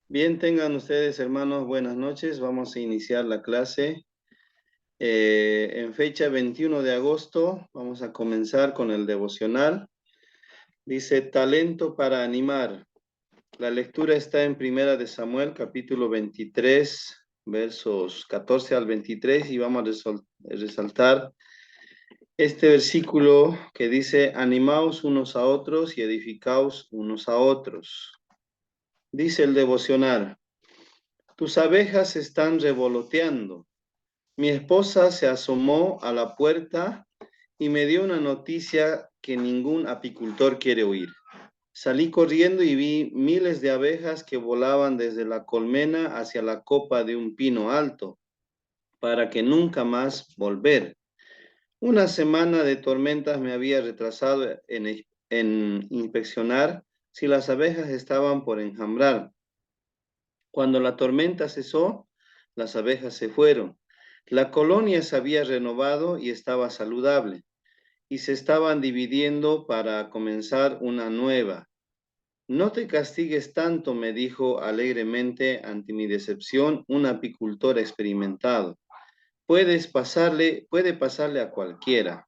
Bien, tengan ustedes, hermanos, buenas noches. Vamos a iniciar la clase. En fecha 21 de agosto, vamos a comenzar con el devocional. Dice, talento para animar. La lectura está en Primera de Samuel, capítulo 23, versos 14 al 23, y vamos a resaltar este versículo que dice, animaos unos a otros y edificaos unos a otros. Dice el devocional, tus abejas están revoloteando. Mi esposa se asomó a la puerta y me dio una noticia que ningún apicultor quiere oír. Salí corriendo y vi miles de abejas que volaban desde la colmena hacia la copa de un pino alto, para que nunca más volver. Una semana de tormentas me había retrasado en inspeccionar si las abejas estaban por enjambrar. Cuando la tormenta cesó, las abejas se fueron. La colonia se había renovado y estaba saludable, y se estaban dividiendo para comenzar una nueva. No te castigues tanto, me dijo alegremente ante mi decepción un apicultor experimentado. Puede pasarle a cualquiera.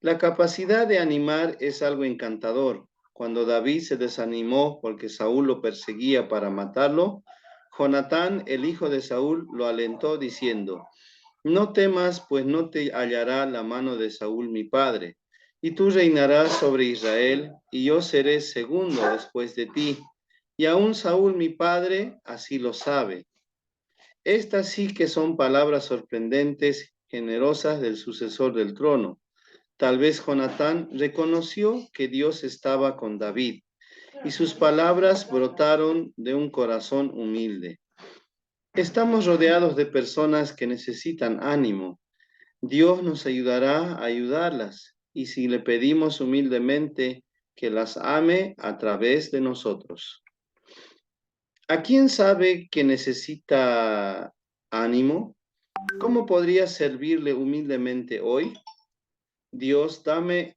La capacidad de animar es algo encantador. Cuando David se desanimó porque Saúl lo perseguía para matarlo, Jonatán, el hijo de Saúl, lo alentó diciendo, no temas, pues no te hallará la mano de Saúl mi padre, y tú reinarás sobre Israel, y yo seré segundo después de ti. Y aún Saúl mi padre así lo sabe. Estas sí que son palabras sorprendentes, generosas del sucesor del trono. Tal vez Jonatán reconoció que Dios estaba con David, y sus palabras brotaron de un corazón humilde. Estamos rodeados de personas que necesitan ánimo. Dios nos ayudará a ayudarlas y si le pedimos humildemente que las ame a través de nosotros. ¿A quién sabe que necesita ánimo? ¿Cómo podría servirle humildemente hoy? Dios, dame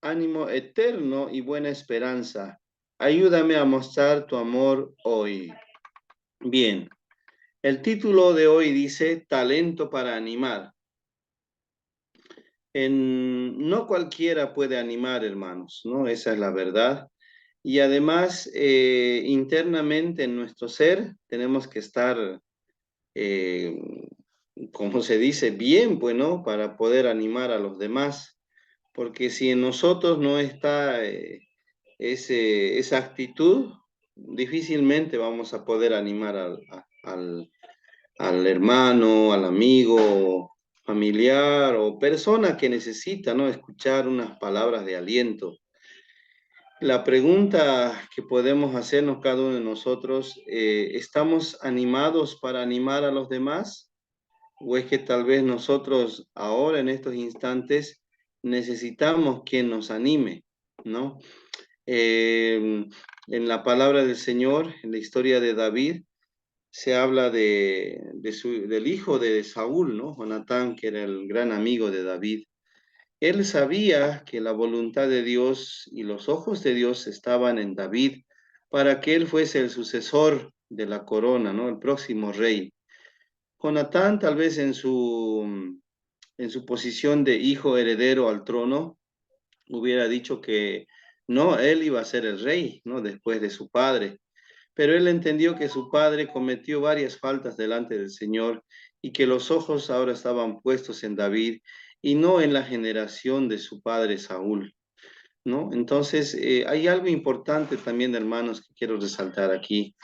ánimo eterno y buena esperanza. Ayúdame a mostrar tu amor hoy. Bien, el título de hoy dice Talento para animar. No cualquiera puede animar, hermanos, ¿no? Esa es la verdad. Y además, internamente en nuestro ser tenemos que estar, eh, como se dice, bien, pues, ¿no? Para poder animar a los demás. Porque si en nosotros no está esa actitud, difícilmente vamos a poder animar al hermano, al amigo, familiar o persona que necesita, ¿no? Escuchar unas palabras de aliento. La pregunta que podemos hacernos cada uno de nosotros, ¿estamos animados para animar a los demás? ¿O es que tal vez nosotros ahora en estos instantes necesitamos quien nos anime, ¿no? En la palabra del Señor, en la historia de David, se habla del hijo de Saúl, ¿no? Jonatán, que era el gran amigo de David. Él sabía que la voluntad de Dios y los ojos de Dios estaban en David para que él fuese el sucesor de la corona, ¿no? El próximo rey. Jonatán, tal vez en su posición de hijo heredero al trono, hubiera dicho que no, él iba a ser el rey, ¿no? Después de su padre. Pero él entendió que su padre cometió varias faltas delante del Señor y que los ojos ahora estaban puestos en David y no en la generación de su padre Saúl, ¿no? Entonces, hay algo importante también, hermanos, que quiero resaltar aquí,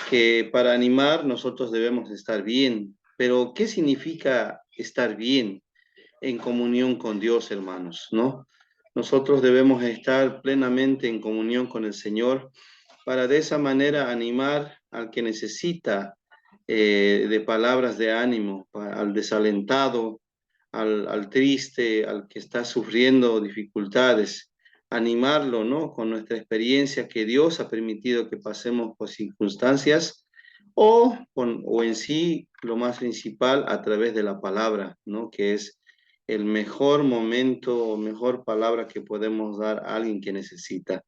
que para animar nosotros debemos estar bien, pero ¿qué significa estar bien en comunión con Dios, hermanos, ¿no? Nosotros debemos estar plenamente en comunión con el Señor para de esa manera animar al que necesita de palabras de ánimo, al desalentado, al triste, al que está sufriendo dificultades, animarlo, ¿no? Con nuestra experiencia que Dios ha permitido que pasemos por circunstancias o en sí, lo más principal, a través de la palabra, ¿no? Que es el mejor momento o mejor palabra que podemos dar a alguien que necesita.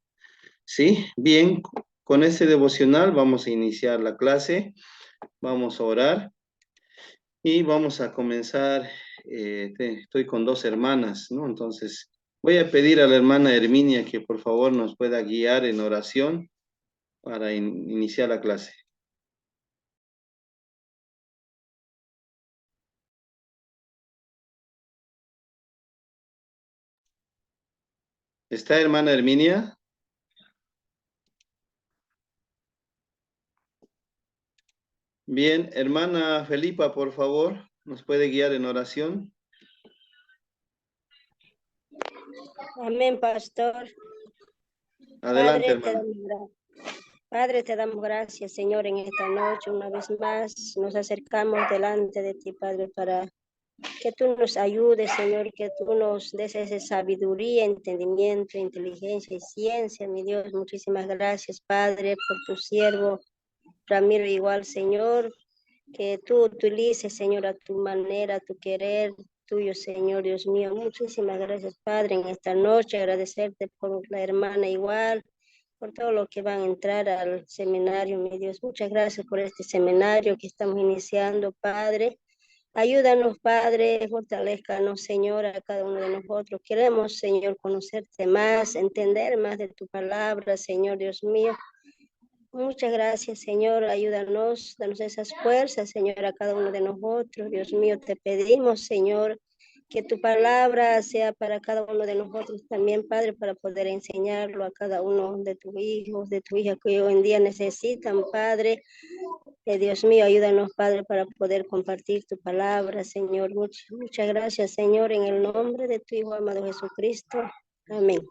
Sí, bien, con este devocional vamos a iniciar la clase, vamos a orar y vamos a comenzar. Estoy con dos hermanas, ¿no? Entonces, voy a pedir a la hermana Herminia que por favor nos pueda guiar en oración para iniciar la clase. ¿Está hermana Herminia? Bien, hermana Felipa, por favor, ¿nos puede guiar en oración? Amén, pastor. Adelante, Padre, hermana. Padre, te damos gracias, Señor, en esta noche. Una vez más nos acercamos delante de ti, Padre, para que tú nos ayudes, Señor, que tú nos des esa sabiduría, entendimiento, inteligencia y ciencia, mi Dios. Muchísimas gracias, Padre, por tu siervo Ramiro, igual, Señor, que tú utilices, Señor, a tu manera, a tu querer tuyo, Señor, Dios mío. Muchísimas gracias, Padre, en esta noche. Agradecerte por la hermana igual, por todo lo que van a entrar al seminario, mi Dios. Muchas gracias por este seminario que estamos iniciando, Padre. Ayúdanos, Padre, fortalezcanos, Señor, a cada uno de nosotros. Queremos, Señor, conocerte más, entender más de tu palabra, Señor, Dios mío. Muchas gracias, Señor. Ayúdanos, danos esas fuerzas, Señor, a cada uno de nosotros. Dios mío, te pedimos, Señor, que tu palabra sea para cada uno de nosotros también, Padre, para poder enseñarlo a cada uno de tus hijos, de tu hija que hoy en día necesitan, Padre. Dios mío, ayúdanos, Padre, para poder compartir tu palabra, Señor. Muchas gracias, Señor, en el nombre de tu Hijo amado Jesucristo. Amén.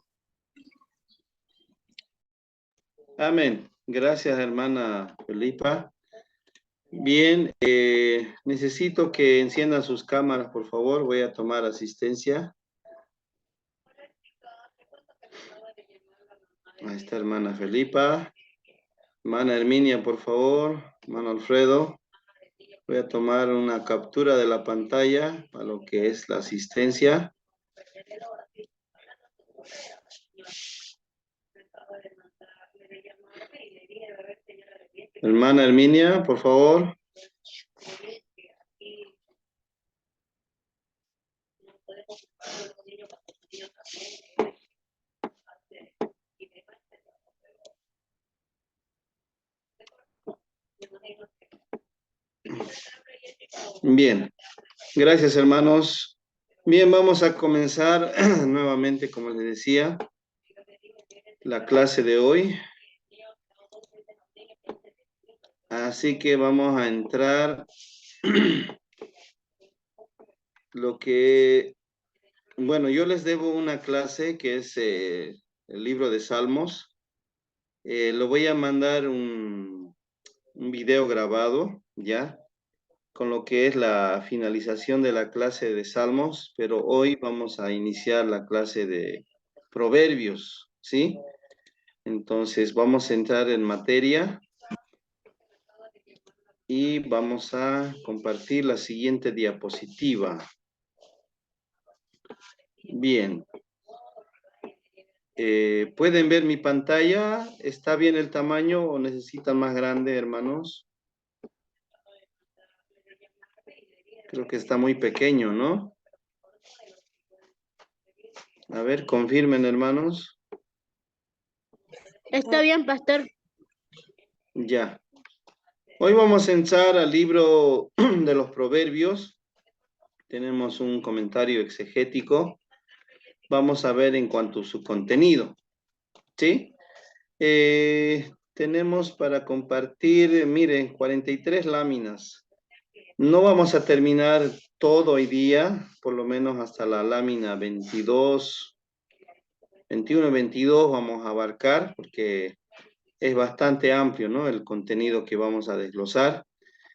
Amén. Gracias, hermana Felipa. Bien, necesito que enciendan sus cámaras, por favor. Voy a tomar asistencia. Ahí está, hermana Felipa. Hermana Herminia, por favor. Hermano Alfredo. Voy a tomar una captura de la pantalla para lo que es la asistencia. Hermana Herminia, por favor. Bien, gracias, hermanos. Bien, vamos a comenzar nuevamente, como les decía, la clase de hoy. Así que vamos a entrar lo que, bueno, yo les debo una clase que es el libro de Salmos. Lo voy a mandar un video grabado, ¿ya? Con lo que es la finalización de la clase de Salmos, pero hoy vamos a iniciar la clase de Proverbios, ¿sí? Entonces vamos a entrar en materia y vamos a compartir la siguiente diapositiva. Bien. ¿Pueden ver mi pantalla? ¿Está bien el tamaño o necesitan más grande, hermanos? Creo que está muy pequeño, ¿no? A ver, confirmen, hermanos. Está bien, pastor. Ya. Hoy vamos a entrar al libro de los Proverbios. Tenemos un comentario exegético. Vamos a ver en cuanto a su contenido. ¿Sí? Tenemos para compartir, miren, 43 láminas. No vamos a terminar todo hoy día, por lo menos hasta la lámina 22, 21 y 22 vamos a abarcar, porque es bastante amplio, ¿no? El contenido que vamos a desglosar.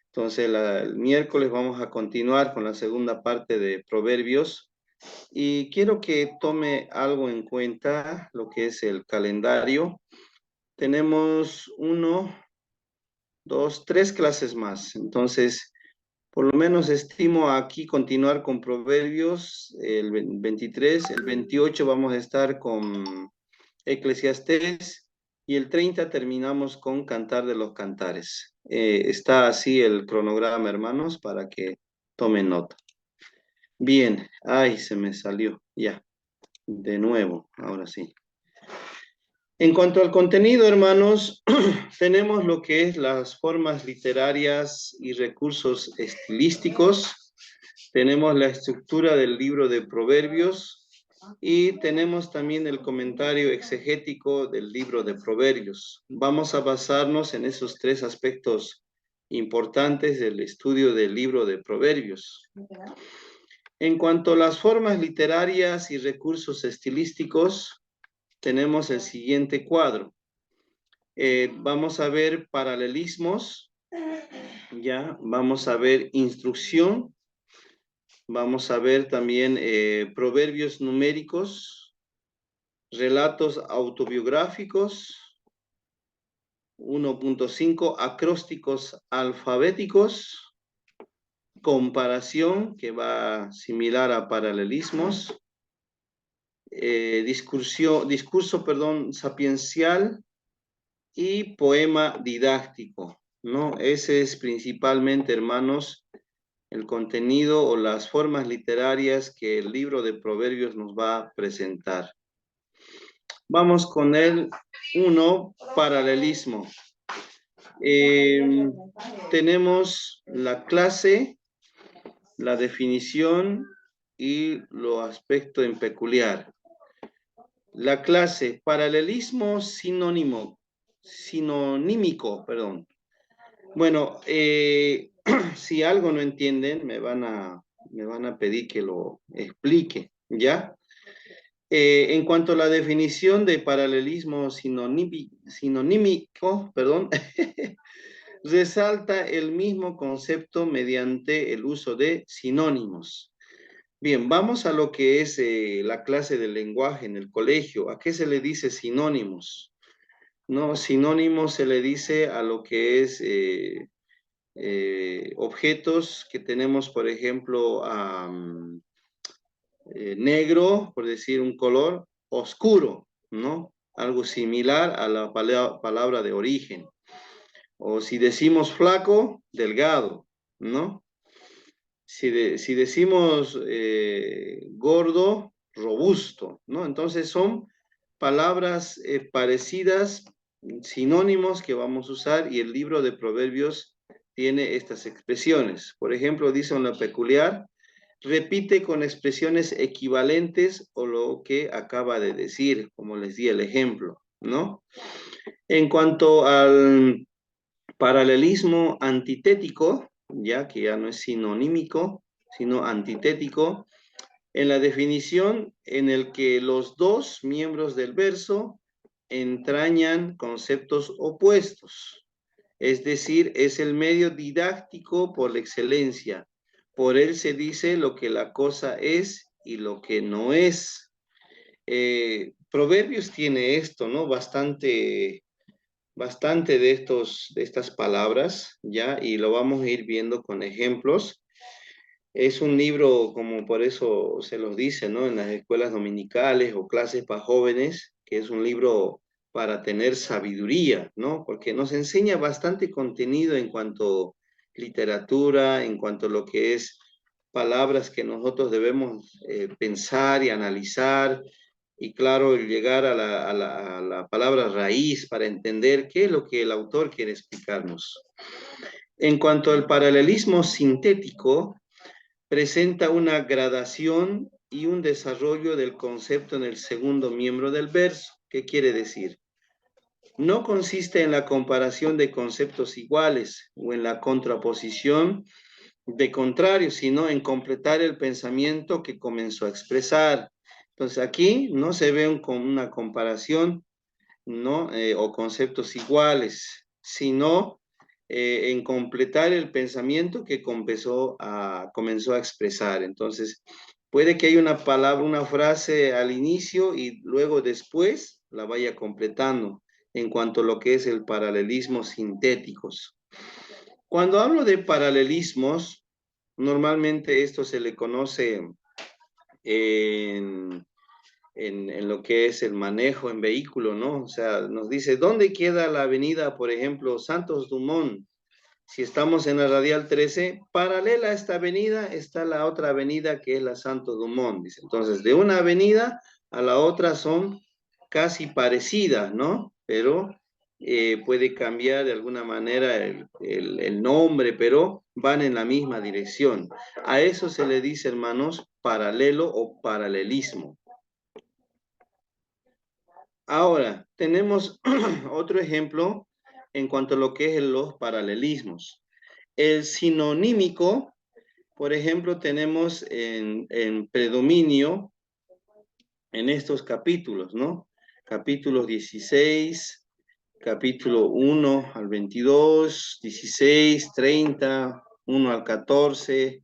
Entonces, el miércoles vamos a continuar con la segunda parte de Proverbios. Y quiero que tome algo en cuenta, lo que es el calendario. Tenemos 1, 2, 3 clases más. Entonces, por lo menos estimo aquí continuar con Proverbios el 23, el 28 vamos a estar con Eclesiastés y el 30 terminamos con Cantar de los Cantares. Está así el cronograma, hermanos, para que tomen nota. Bien, ay, se me salió, ya, de nuevo, ahora sí. En cuanto al contenido, hermanos, tenemos lo que es las formas literarias y recursos estilísticos, tenemos la estructura del libro de Proverbios y tenemos también el comentario exegético del libro de Proverbios. Vamos a basarnos en esos tres aspectos importantes del estudio del libro de Proverbios. En cuanto a las formas literarias y recursos estilísticos, tenemos el siguiente cuadro. Vamos a ver paralelismos, ya, vamos a ver instrucción, vamos a ver también proverbios numéricos, relatos autobiográficos, 1.5 acrósticos alfabéticos, comparación que va similar a paralelismos, discurso, sapiencial y poema didáctico, ¿no? Ese es principalmente, hermanos, el contenido o las formas literarias que el libro de Proverbios nos va a presentar. Vamos con el 1, paralelismo. Tenemos la clase, la definición y los aspectos en peculiar. La clase, paralelismo sinonímico, perdón. Bueno, si algo no entienden, me van a pedir que lo explique, ¿ya? En cuanto a la definición de paralelismo sinonímico, perdón, resalta el mismo concepto mediante el uso de sinónimos. Bien, vamos a lo que es la clase del lenguaje en el colegio. ¿A qué se le dice sinónimos? No, sinónimos se le dice a lo que es objetos que tenemos, por ejemplo, negro, por decir un color, oscuro, ¿no? Algo similar a la palabra de origen. O si decimos flaco, delgado, ¿no? Si decimos gordo, robusto, ¿no? Entonces son palabras parecidas, sinónimos que vamos a usar y el libro de Proverbios tiene estas expresiones. Por ejemplo, dice una peculiar, repite con expresiones equivalentes o lo que acaba de decir, como les di el ejemplo, ¿no? En cuanto al paralelismo antitético, ya que ya no es sinonímico, sino antitético, en la definición en el que los dos miembros del verso entrañan conceptos opuestos. Es decir, es el medio didáctico por la excelencia. Por él se dice lo que la cosa es y lo que no es. Proverbios tiene esto, ¿no? Bastante de estas palabras, ¿ya? Y lo vamos a ir viendo con ejemplos. Es un libro, como por eso se los dice, ¿no? En las escuelas dominicales o clases para jóvenes, que es un libro para tener sabiduría, ¿no? Porque nos enseña bastante contenido en cuanto a literatura, en cuanto a lo que es palabras que nosotros debemos pensar y analizar, y claro, llegar a la palabra raíz para entender qué es lo que el autor quiere explicarnos. En cuanto al paralelismo sintético, presenta una gradación y un desarrollo del concepto en el segundo miembro del verso. ¿Qué quiere decir? No consiste en la comparación de conceptos iguales o en la contraposición de contrarios, sino en completar el pensamiento que comenzó a expresar. Entonces aquí no se ve una comparación, ¿no? O conceptos iguales, sino en completar el pensamiento que comenzó a expresar. Entonces, puede que haya una palabra, una frase al inicio y luego después la vaya completando en cuanto a lo que es el paralelismo sintéticos. Cuando hablo de paralelismos, normalmente esto se le conoce en en lo que es el manejo en vehículo, ¿no? O sea, nos dice, ¿dónde queda la avenida, por ejemplo, Santos Dumont? Si estamos en la Radial 13, paralela a esta avenida está la otra avenida que es la Santos Dumont, dice. Entonces, de una avenida a la otra son casi parecidas, ¿no? Pero puede cambiar de alguna manera el nombre, pero van en la misma dirección. A eso se le dice, hermanos, paralelo o paralelismo. Ahora, tenemos otro ejemplo en cuanto a lo que es los paralelismos. El sinonímico, por ejemplo, tenemos en predominio en estos capítulos, ¿no? Capítulos 16, capítulo 1 al 22, 16, 30, 1 al 14.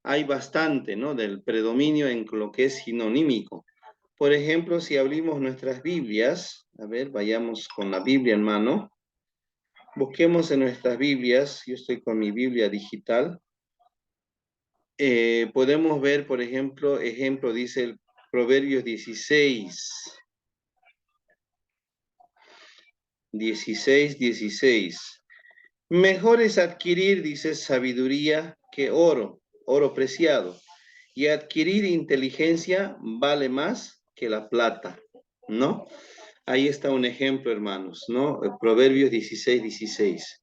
Hay bastante, ¿no? Del predominio en lo que es sinonímico. Por ejemplo, si abrimos nuestras Biblias, a ver, vayamos con la Biblia en mano. Busquemos en nuestras Biblias, yo estoy con mi Biblia digital. Podemos ver, por ejemplo, dice el Proverbios 16, 16, 16. Mejor es adquirir, dice, sabiduría que oro, oro preciado. Y adquirir inteligencia vale más que la plata, ¿no? Ahí está un ejemplo, hermanos, ¿no? Proverbios 16, 16.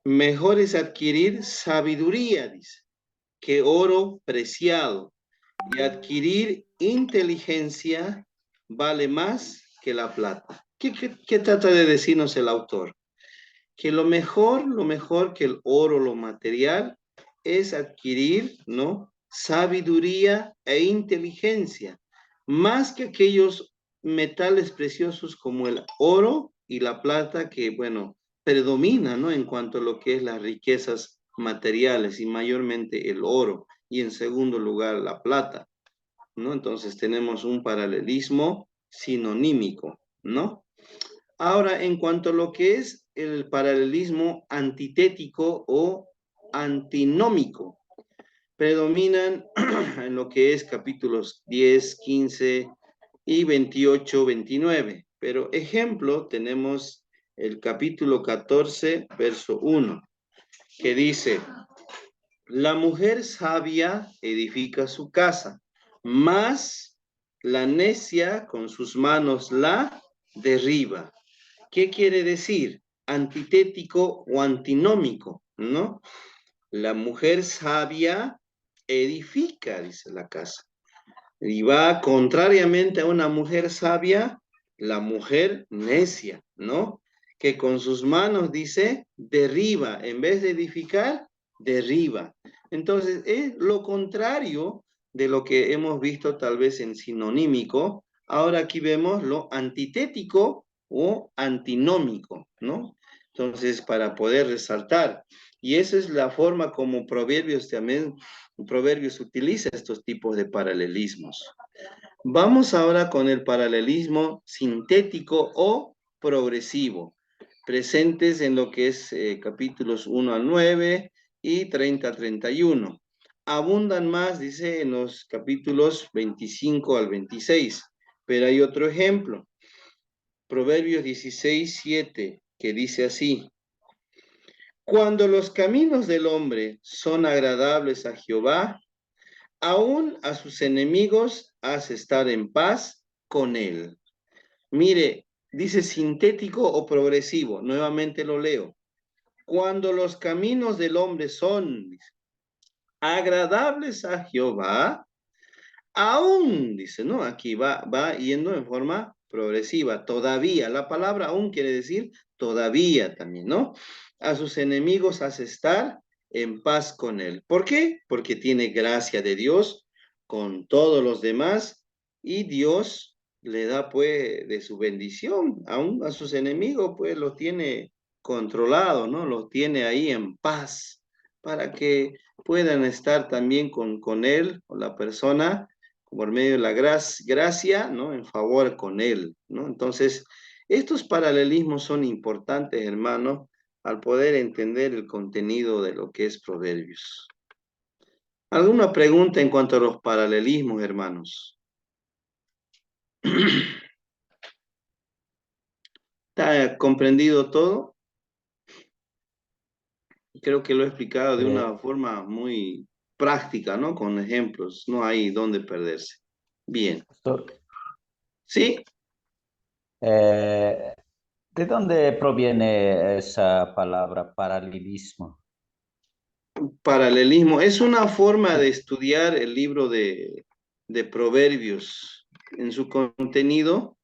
Mejor es adquirir sabiduría, dice, que oro preciado. Y adquirir inteligencia vale más que la plata. ¿Qué trata de decirnos el autor? Que lo mejor que el oro, lo material, es adquirir, ¿no? Sabiduría e inteligencia, más que aquellos metales preciosos como el oro y la plata que, bueno, predomina, ¿no? En cuanto a lo que es las riquezas materiales y mayormente el oro y en segundo lugar la plata, ¿no? Entonces tenemos un paralelismo sinonímico, ¿no? Ahora, en cuanto a lo que es el paralelismo antitético o antinómico, predominan en lo que es capítulos 10, 15 y 28, 29. Pero ejemplo, tenemos el capítulo 14, verso 1, que dice, la mujer sabia edifica su casa, mas la necia con sus manos la derriba. ¿Qué quiere decir? Antitético o antinómico, ¿no? La mujer sabia edifica, dice la casa. Y va contrariamente a una mujer sabia, la mujer necia, ¿no? Que con sus manos dice, derriba, en vez de edificar, derriba. Entonces, es lo contrario de lo que hemos visto tal vez en sinonímico. Ahora aquí vemos lo antitético o antinómico, ¿no? Entonces, para poder resaltar. Y esa es la forma como Proverbios también Proverbios utiliza estos tipos de paralelismos. Vamos ahora con el paralelismo sintético o progresivo, presentes en lo que es capítulos 1 al 9 y 30 a 31. Abundan más, dice, en los capítulos 25 al 26. Pero hay otro ejemplo, Proverbios 16, 7, que dice así, cuando los caminos del hombre son agradables a Jehová, aún a sus enemigos hace estar en paz con él. Mire, dice sintético o progresivo. Nuevamente lo leo. Cuando los caminos del hombre son agradables a Jehová, aún, dice, ¿no? Aquí va yendo en forma progresiva. Todavía, la palabra aún quiere decir todavía también, ¿no? A sus enemigos hace estar en paz con él. ¿Por qué? Porque tiene gracia de Dios con todos los demás y Dios le da pues de su bendición, aún a sus enemigos pues los tiene controlados, ¿no? Los tiene ahí en paz para que puedan estar también con él o la persona por medio de la gracia, ¿no? En favor con él, ¿no? Entonces, estos paralelismos son importantes, hermano, al poder entender el contenido de lo que es Proverbios. ¿Alguna pregunta en cuanto a los paralelismos, hermanos? ¿Está comprendido todo? Creo que lo he explicado de Eh, una forma muy práctica, ¿no? Con ejemplos, no hay dónde perderse. Bien. so- Sí, eh, ¿De dónde proviene esa palabra paralelismo? paralelismo. Es una forma de Sí. estudiar el libro de Proverbios. En su contenido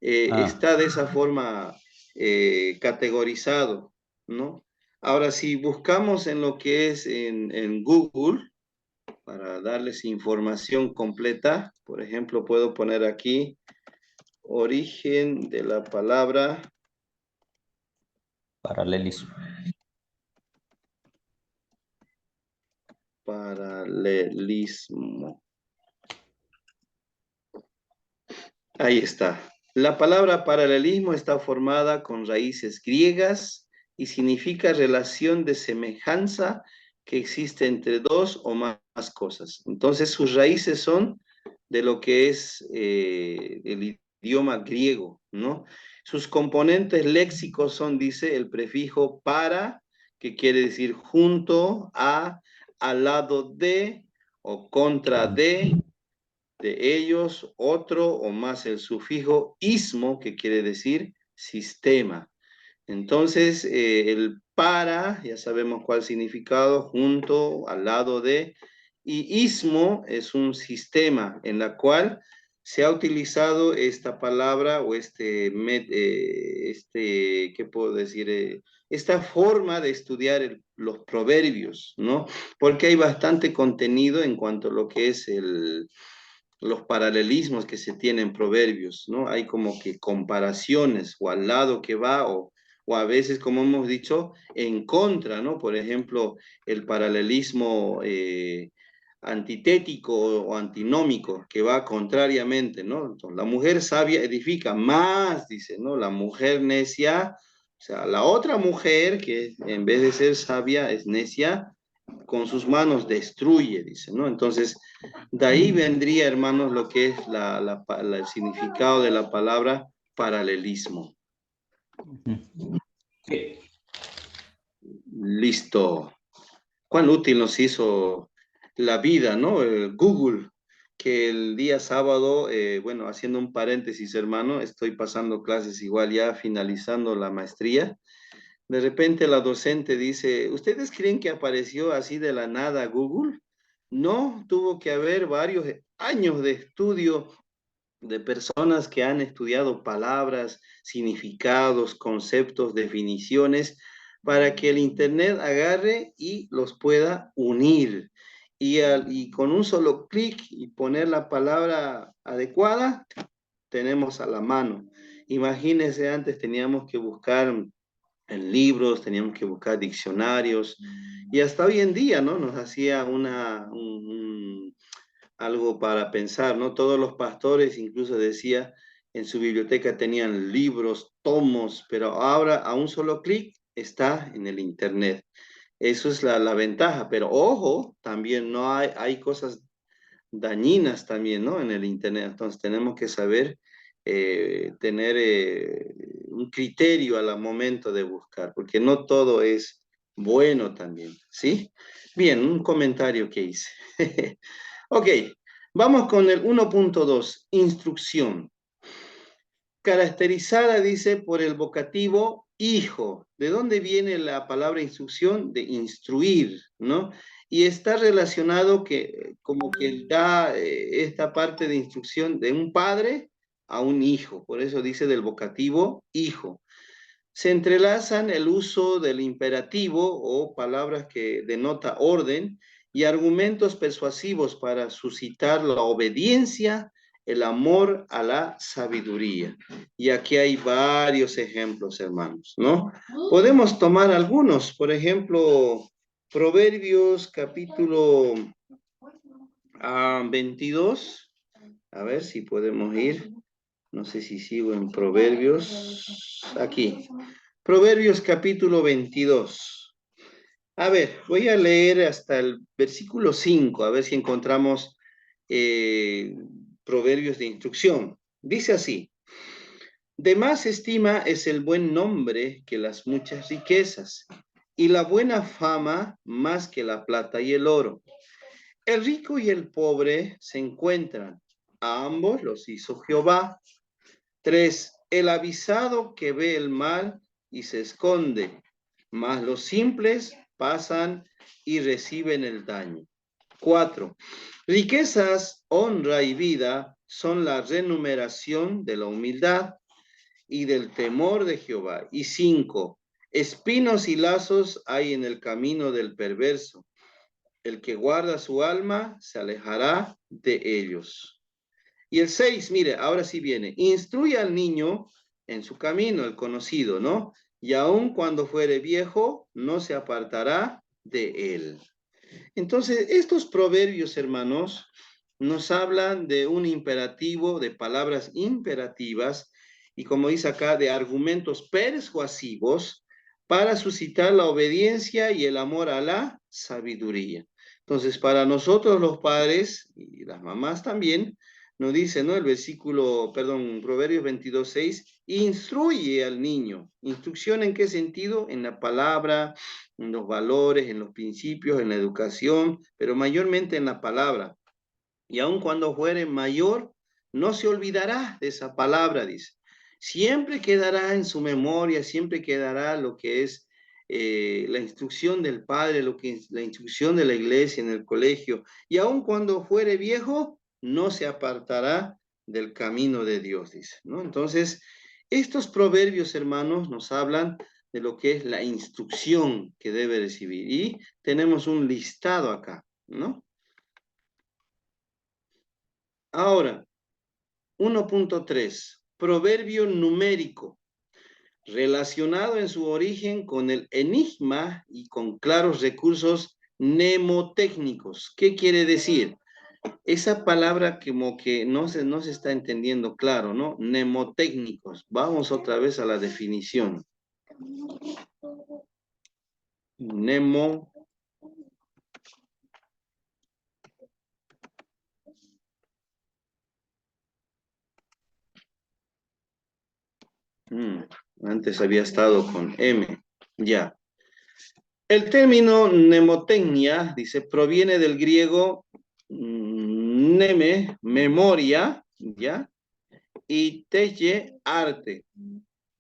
Ah, está de esa forma categorizado, ¿no? Ahora, si buscamos en lo que es en Google, para darles información completa, por ejemplo, puedo poner aquí origen de la palabra paralelismo. paralelismo. Ahí está. La palabra paralelismo está formada con raíces griegas y significa relación de semejanza que existe entre dos o más cosas. Entonces, sus raíces son de lo que es el idioma griego, ¿no? Sus componentes léxicos son, dice, el prefijo para, que quiere decir junto a, al lado de o contra de ellos, otro o más el sufijo ismo, que quiere decir sistema. Entonces, el para, ya sabemos cuál significado, junto, al lado de, y ismo es un sistema en la cual se ha utilizado esta palabra o ¿qué puedo decir? Esta forma de estudiar los proverbios, ¿no? Porque hay bastante contenido en cuanto a lo que es los paralelismos que se tienen en proverbios, ¿no? Hay como que comparaciones o al lado que va o a veces, como hemos dicho, en contra, ¿no? Por ejemplo, el paralelismo antitético o antinómico, que va contrariamente, ¿no? Entonces, la mujer sabia edifica más, dice, ¿no? La mujer necia, o sea, la otra mujer que en vez de ser sabia es necia, con sus manos destruye, dice, ¿no? Entonces, de ahí vendría, hermanos, lo que es el significado de la palabra paralelismo. Ujú. Sí. Listo. Cuán útil nos hizo la vida, ¿no? Google, que el día sábado, bueno, haciendo un paréntesis, hermano, estoy pasando clases igual ya finalizando la maestría. De repente la docente dice, ¿ustedes creen que apareció así de la nada Google? No, tuvo que haber varios años de estudio de personas que han estudiado palabras, significados, conceptos, definiciones, para que el Internet agarre y los pueda unir. Y con un solo clic y poner la palabra adecuada, tenemos a la mano. Imagínense, antes teníamos que buscar en libros, teníamos que buscar diccionarios, y hasta hoy en día, ¿no? Nos hacía algo para pensar, ¿no? Todos los pastores incluso decía, en su biblioteca tenían libros, tomos, pero ahora a un solo clic está en el Internet. Eso es la ventaja, pero ojo, también no hay cosas dañinas también, ¿no? En el Internet. Entonces tenemos que saber tener un criterio al momento de buscar, porque no todo es bueno también, ¿sí? Bien, un comentario que hice. Ok, vamos con el 1.2, instrucción. Caracterizada, dice, por el vocativo hijo. ¿De dónde viene la palabra instrucción? De instruir, ¿no? Y está relacionado que como que da esta parte de instrucción de un padre a un hijo. Por eso dice del vocativo hijo. Se entrelazan el uso del imperativo o palabras que denota orden y argumentos persuasivos para suscitar la obediencia, el amor a la sabiduría. Y aquí hay varios ejemplos, hermanos, ¿no? Podemos tomar algunos, por ejemplo, Proverbios capítulo 22. A ver si podemos ir. No sé si sigo en Proverbios. Aquí. Proverbios capítulo 22. A ver, voy a leer hasta el versículo 5, a ver si encontramos eh, proverbios de instrucción. Dice así: de más estima es el buen nombre que las muchas riquezas, y la buena fama más que la plata y el oro. El rico y el pobre se encuentran, a ambos los hizo Jehová. 3. El avisado que ve el mal y se esconde, mas los simples pasan y reciben el daño. 4. Riquezas, honra y vida son la remuneración de la humildad y del temor de Jehová. Y 5. Espinos y lazos hay en el camino del perverso. El que guarda su alma se alejará de ellos. Y el 6, mire, ahora sí viene. Instruye al niño en su camino, el conocido, ¿no? Y aun cuando fuere viejo, no se apartará de él. Entonces, estos proverbios, hermanos, nos hablan de un imperativo, de palabras imperativas, y como dice acá, de argumentos persuasivos para suscitar la obediencia y el amor a la sabiduría. Entonces, para nosotros los padres y las mamás también, nos dice, ¿no? El versículo, perdón, Proverbios 22:6, instruye al niño. ¿Instrucción en qué sentido? En la palabra, en los valores, en los principios, en la educación, pero mayormente en la palabra. Y aun cuando fuere mayor, no se olvidará de esa palabra, dice. Siempre quedará en su memoria, siempre quedará lo que es la instrucción del padre, lo que es la instrucción de la iglesia en el colegio. Y aun cuando fuere viejo, no se apartará del camino de Dios, dice, ¿no? Entonces, estos proverbios, hermanos, nos hablan de lo que es la instrucción que debe recibir. Y tenemos un listado acá, ¿no? Ahora, 1.3, proverbio numérico, relacionado en su origen con el enigma y con claros recursos mnemotécnicos. ¿Qué quiere decir? Esa palabra como que no se está entendiendo claro, ¿no? Mnemotécnicos. Vamos otra vez a la definición. Mnemo. Antes había estado con M. Ya. El término mnemotecnia, dice, proviene del griego mneme, memoria, ¿ya? Y teye, arte.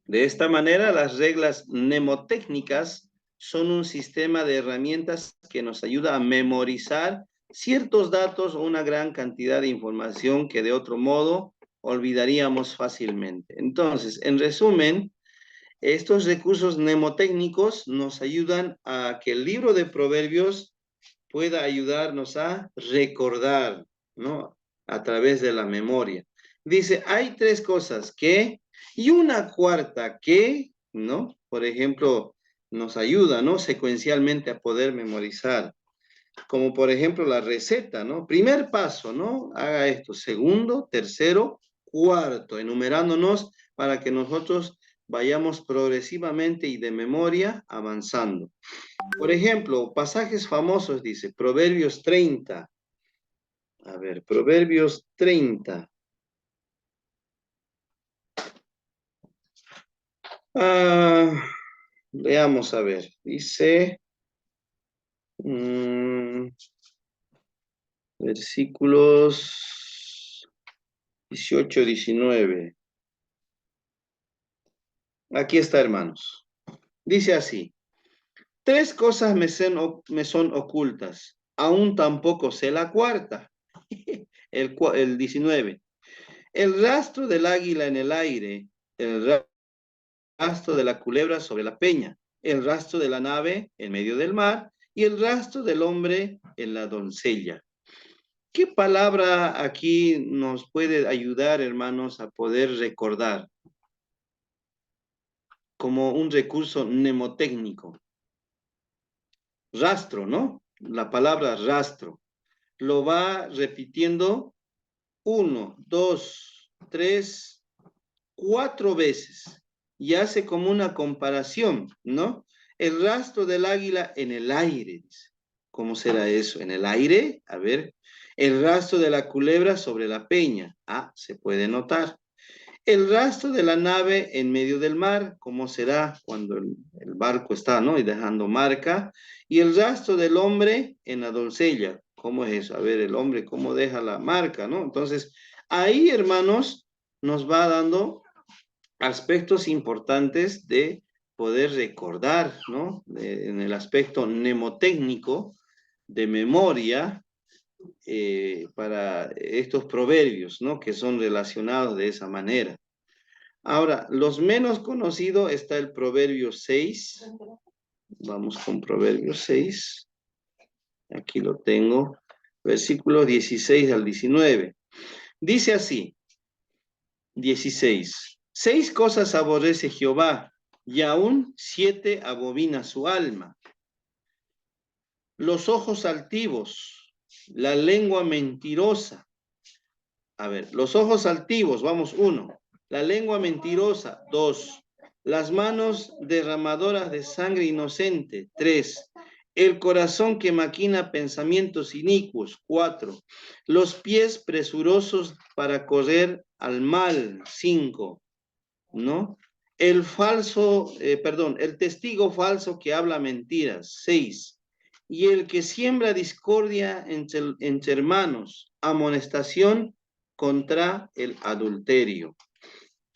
De esta manera, las reglas mnemotécnicas son un sistema de herramientas que nos ayuda a memorizar ciertos datos o una gran cantidad de información que de otro modo olvidaríamos fácilmente. Entonces, en resumen, estos recursos mnemotécnicos nos ayudan a que el libro de Proverbios pueda ayudarnos a recordar, ¿no? A través de la memoria. Dice, hay tres cosas que, y una cuarta que, ¿no? Por ejemplo, nos ayuda, ¿no? Secuencialmente a poder memorizar. Como por ejemplo la receta, ¿no? Primer paso, ¿no? Haga esto. Segundo, tercero, cuarto, enumerándonos para que nosotros vayamos progresivamente y de memoria avanzando. Por ejemplo, pasajes famosos, dice, Proverbios 30. A ver, Proverbios 30. Veamos, a ver, dice, versículos 18, 19. Aquí está, hermanos. Dice así, tres cosas me son ocultas, aún tampoco sé la cuarta. El 19. El rastro del águila en el aire, el rastro de la culebra sobre la peña, el rastro de la nave en medio del mar y el rastro del hombre en la doncella. ¿Qué palabra aquí nos puede ayudar, hermanos, a poder recordar como un recurso mnemotécnico? Rastro, ¿no? La palabra rastro. Lo va repitiendo 1, 2, 3, 4 veces y hace como una comparación, ¿no? El rastro del águila en el aire. ¿Cómo será eso? ¿En el aire? A ver. El rastro de la culebra sobre la peña. Ah, se puede notar. el rastro de la nave en medio del mar, cómo será cuando el barco está, ¿no? Y dejando marca, y el rastro del hombre en la doncella, ¿cómo es eso? A ver, el hombre, ¿cómo deja la marca, ¿no? Entonces, ahí, hermanos, nos va dando aspectos importantes de poder recordar, ¿no? En el aspecto mnemotécnico de memoria, para estos proverbios, ¿no? Que son relacionados de esa manera. Ahora, los menos conocidos está el proverbio 6. Vamos con proverbio 6. Aquí lo tengo. Versículos 16 al 19. Dice así, 16. 6 cosas aborrece Jehová, y aún 7 abomina su alma. Los ojos altivos, la lengua mentirosa. A ver, los ojos altivos, vamos, 1. La lengua mentirosa, 2. Las manos derramadoras de sangre inocente, 3. El corazón que maquina pensamientos inicuos, 4. Los pies presurosos para correr al mal, 5. ¿No? El testigo falso que habla mentiras, 6. Y el que siembra discordia entre hermanos, amonestación contra el adulterio.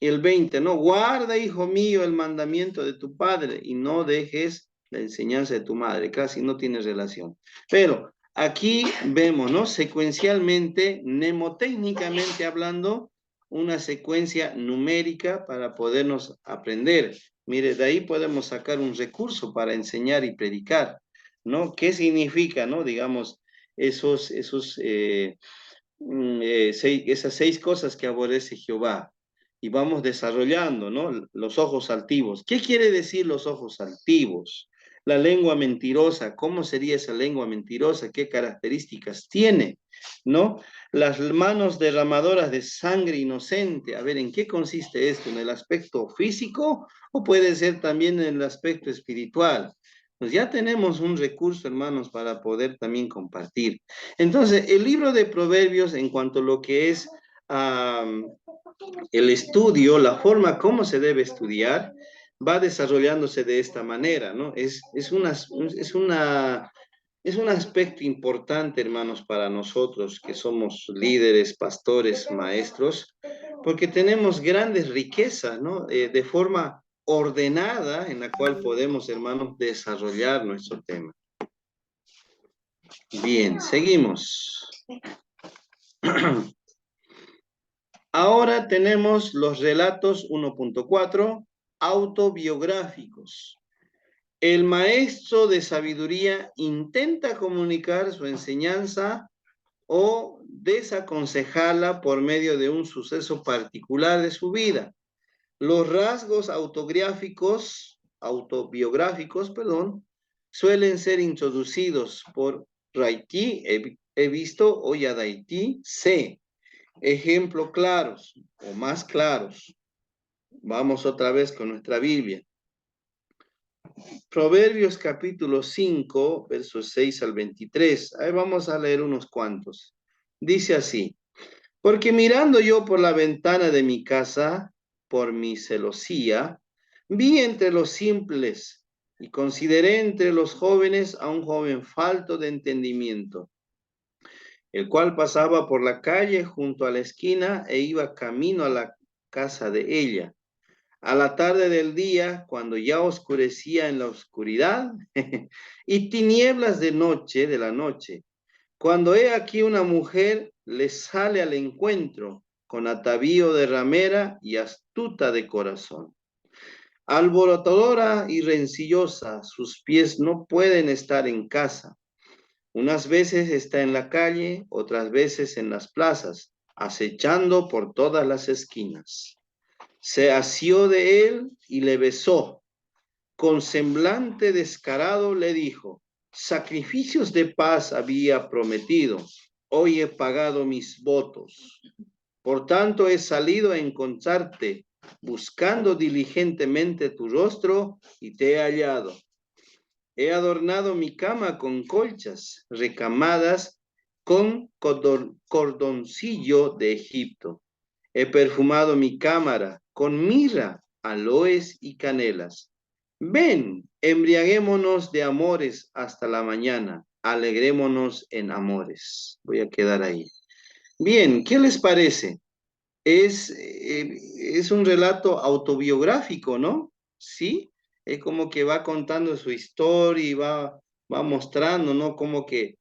El 20, ¿no? Guarda, hijo mío, el mandamiento de tu padre y no dejes la enseñanza de tu madre. Casi no tiene relación. Pero aquí vemos, ¿no? Secuencialmente, mnemotécnicamente hablando, una secuencia numérica para podernos aprender. Mire, de ahí podemos sacar un recurso para enseñar y predicar, ¿no? ¿Qué significa, ¿no? Digamos, esas 6 cosas que aborrece Jehová. Y vamos desarrollando, ¿no? Los ojos altivos. ¿Qué quiere decir los ojos altivos? La lengua mentirosa, ¿cómo sería esa lengua mentirosa? ¿Qué características tiene? ¿No? Las manos derramadoras de sangre inocente. A ver, ¿en qué consiste esto? ¿En el aspecto físico o puede ser también en el aspecto espiritual? Pues ya tenemos un recurso, hermanos, para poder también compartir. Entonces, el libro de Proverbios, en cuanto a lo que es el estudio, la forma como se debe estudiar, va desarrollándose de esta manera, ¿no? Es un aspecto importante, hermanos, para nosotros que somos líderes, pastores, maestros, porque tenemos grandes riquezas, ¿no? De forma ordenada en la cual podemos, hermanos, desarrollar nuestro tema. Bien, seguimos. Ahora tenemos los relatos 1.4 autobiográficos. El maestro de sabiduría intenta comunicar su enseñanza o desaconsejarla por medio de un suceso particular de su vida. Los rasgos autobiográficos, suelen ser introducidos por Raiti, he visto, o Yadaiti, C. Ejemplos claros o más claros. Vamos otra vez con nuestra Biblia. Proverbios capítulo 5, versos 6 al 23. Ahí vamos a leer unos cuantos. Dice así: porque mirando yo por la ventana de mi casa, por mi celosía, vi entre los simples y consideré entre los jóvenes a un joven falto de entendimiento, el cual pasaba por la calle junto a la esquina e iba camino a la casa de ella. A la tarde del día, cuando ya oscurecía en la oscuridad y tinieblas de la noche, cuando he aquí una mujer le sale al encuentro con atavío de ramera y astuta de corazón. Alborotadora y rencillosa, sus pies no pueden estar en casa. Unas veces está en la calle, otras veces en las plazas, acechando por todas las esquinas. Se asió de él y le besó. Con semblante descarado le dijo: sacrificios de paz había prometido, hoy he pagado mis votos. Por tanto he salido a encontrarte, buscando diligentemente tu rostro, y te he hallado. He adornado mi cama con colchas recamadas con cordoncillo de Egipto. He perfumado mi cámara con mirra, aloes y canelas. Ven, embriaguémonos de amores hasta la mañana. Alegrémonos en amores. Voy a quedar ahí. Bien, ¿qué les parece? Es un relato autobiográfico, ¿no? Sí, es como que va contando su historia y va mostrando, ¿no? Como que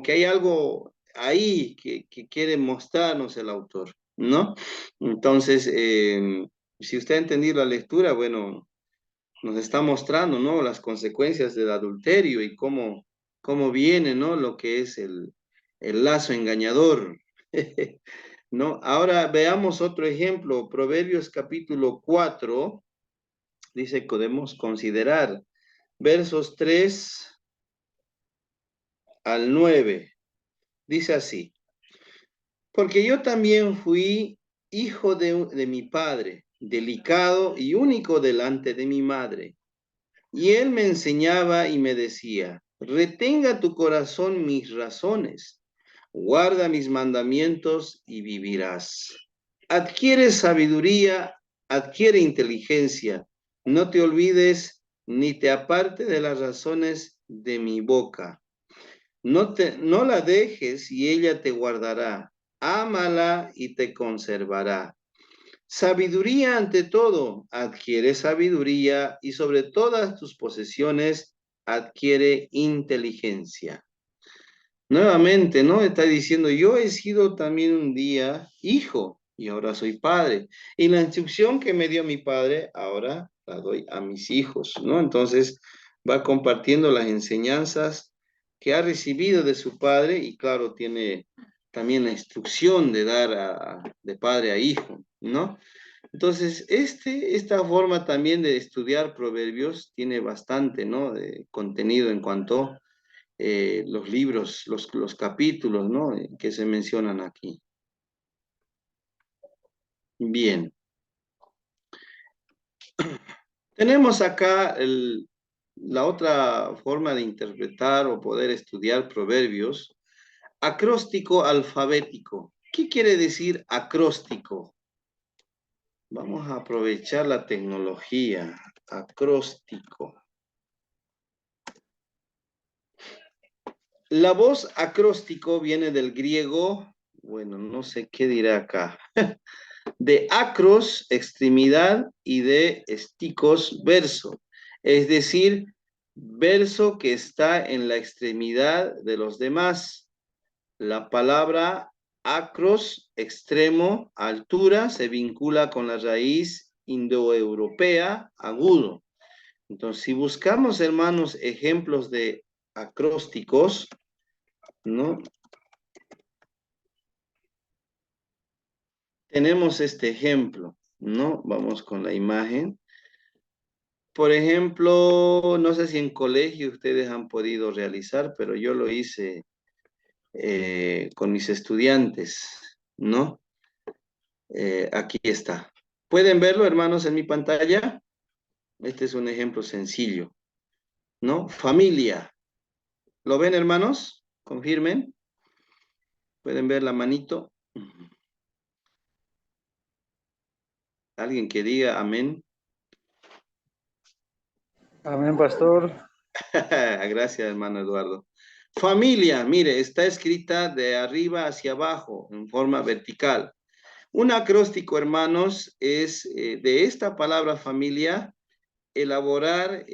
hay algo ahí que quiere mostrarnos el autor, ¿no? Entonces, si usted ha entendido la lectura, bueno, nos está mostrando, ¿no? Las consecuencias del adulterio y cómo viene, ¿no? Lo que es el lazo engañador. ¿No? Ahora veamos otro ejemplo. Proverbios capítulo 4 dice que podemos considerar versos 3 al 9. Dice así, porque yo también fui hijo de mi padre, delicado y único delante de mi madre. Y él me enseñaba y me decía, retenga tu corazón mis razones, guarda mis mandamientos y vivirás. Adquiere sabiduría, adquiere inteligencia, no te olvides ni te aparte de las razones de mi boca. No la dejes y ella te guardará. Ámala y te conservará. Sabiduría ante todo, adquiere sabiduría y sobre todas tus posesiones adquiere inteligencia. Nuevamente, ¿no? Está diciendo, yo he sido también un día hijo y ahora soy padre. Y la instrucción que me dio mi padre, ahora la doy a mis hijos, ¿no? Entonces va compartiendo las enseñanzas que ha recibido de su padre y claro, tiene también la instrucción de dar de padre a hijo, ¿no? Entonces, esta forma también de estudiar proverbios tiene bastante, ¿no? De contenido en cuanto los libros, los capítulos, ¿no? Que se mencionan aquí. Bien. Tenemos acá la otra forma de interpretar o poder estudiar proverbios, acróstico alfabético. ¿Qué quiere decir acróstico? Vamos a aprovechar la tecnología. Acróstico. La voz acróstico viene del griego, bueno, no sé qué dirá acá, de acros, extremidad, y de esticos, verso. Es decir, verso que está en la extremidad de los demás. La palabra acros, extremo, altura, se vincula con la raíz indoeuropea, agudo. Entonces, si buscamos, hermanos, ejemplos de acrósticos, ¿no? Tenemos este ejemplo, ¿no? Vamos con la imagen. Por ejemplo, no sé si en colegio ustedes han podido realizar, pero yo lo hice con mis estudiantes, ¿no? Aquí está. ¿Pueden verlo, hermanos, en mi pantalla? Este es un ejemplo sencillo, ¿no? Familia. ¿Lo ven, hermanos? Confirmen. ¿Pueden ver la manito? Alguien que diga amén. Amén, pastor. Gracias, hermano Eduardo. Familia, mire, está escrita de arriba hacia abajo, en forma vertical. Un acróstico, hermanos, es de esta palabra familia, elaborar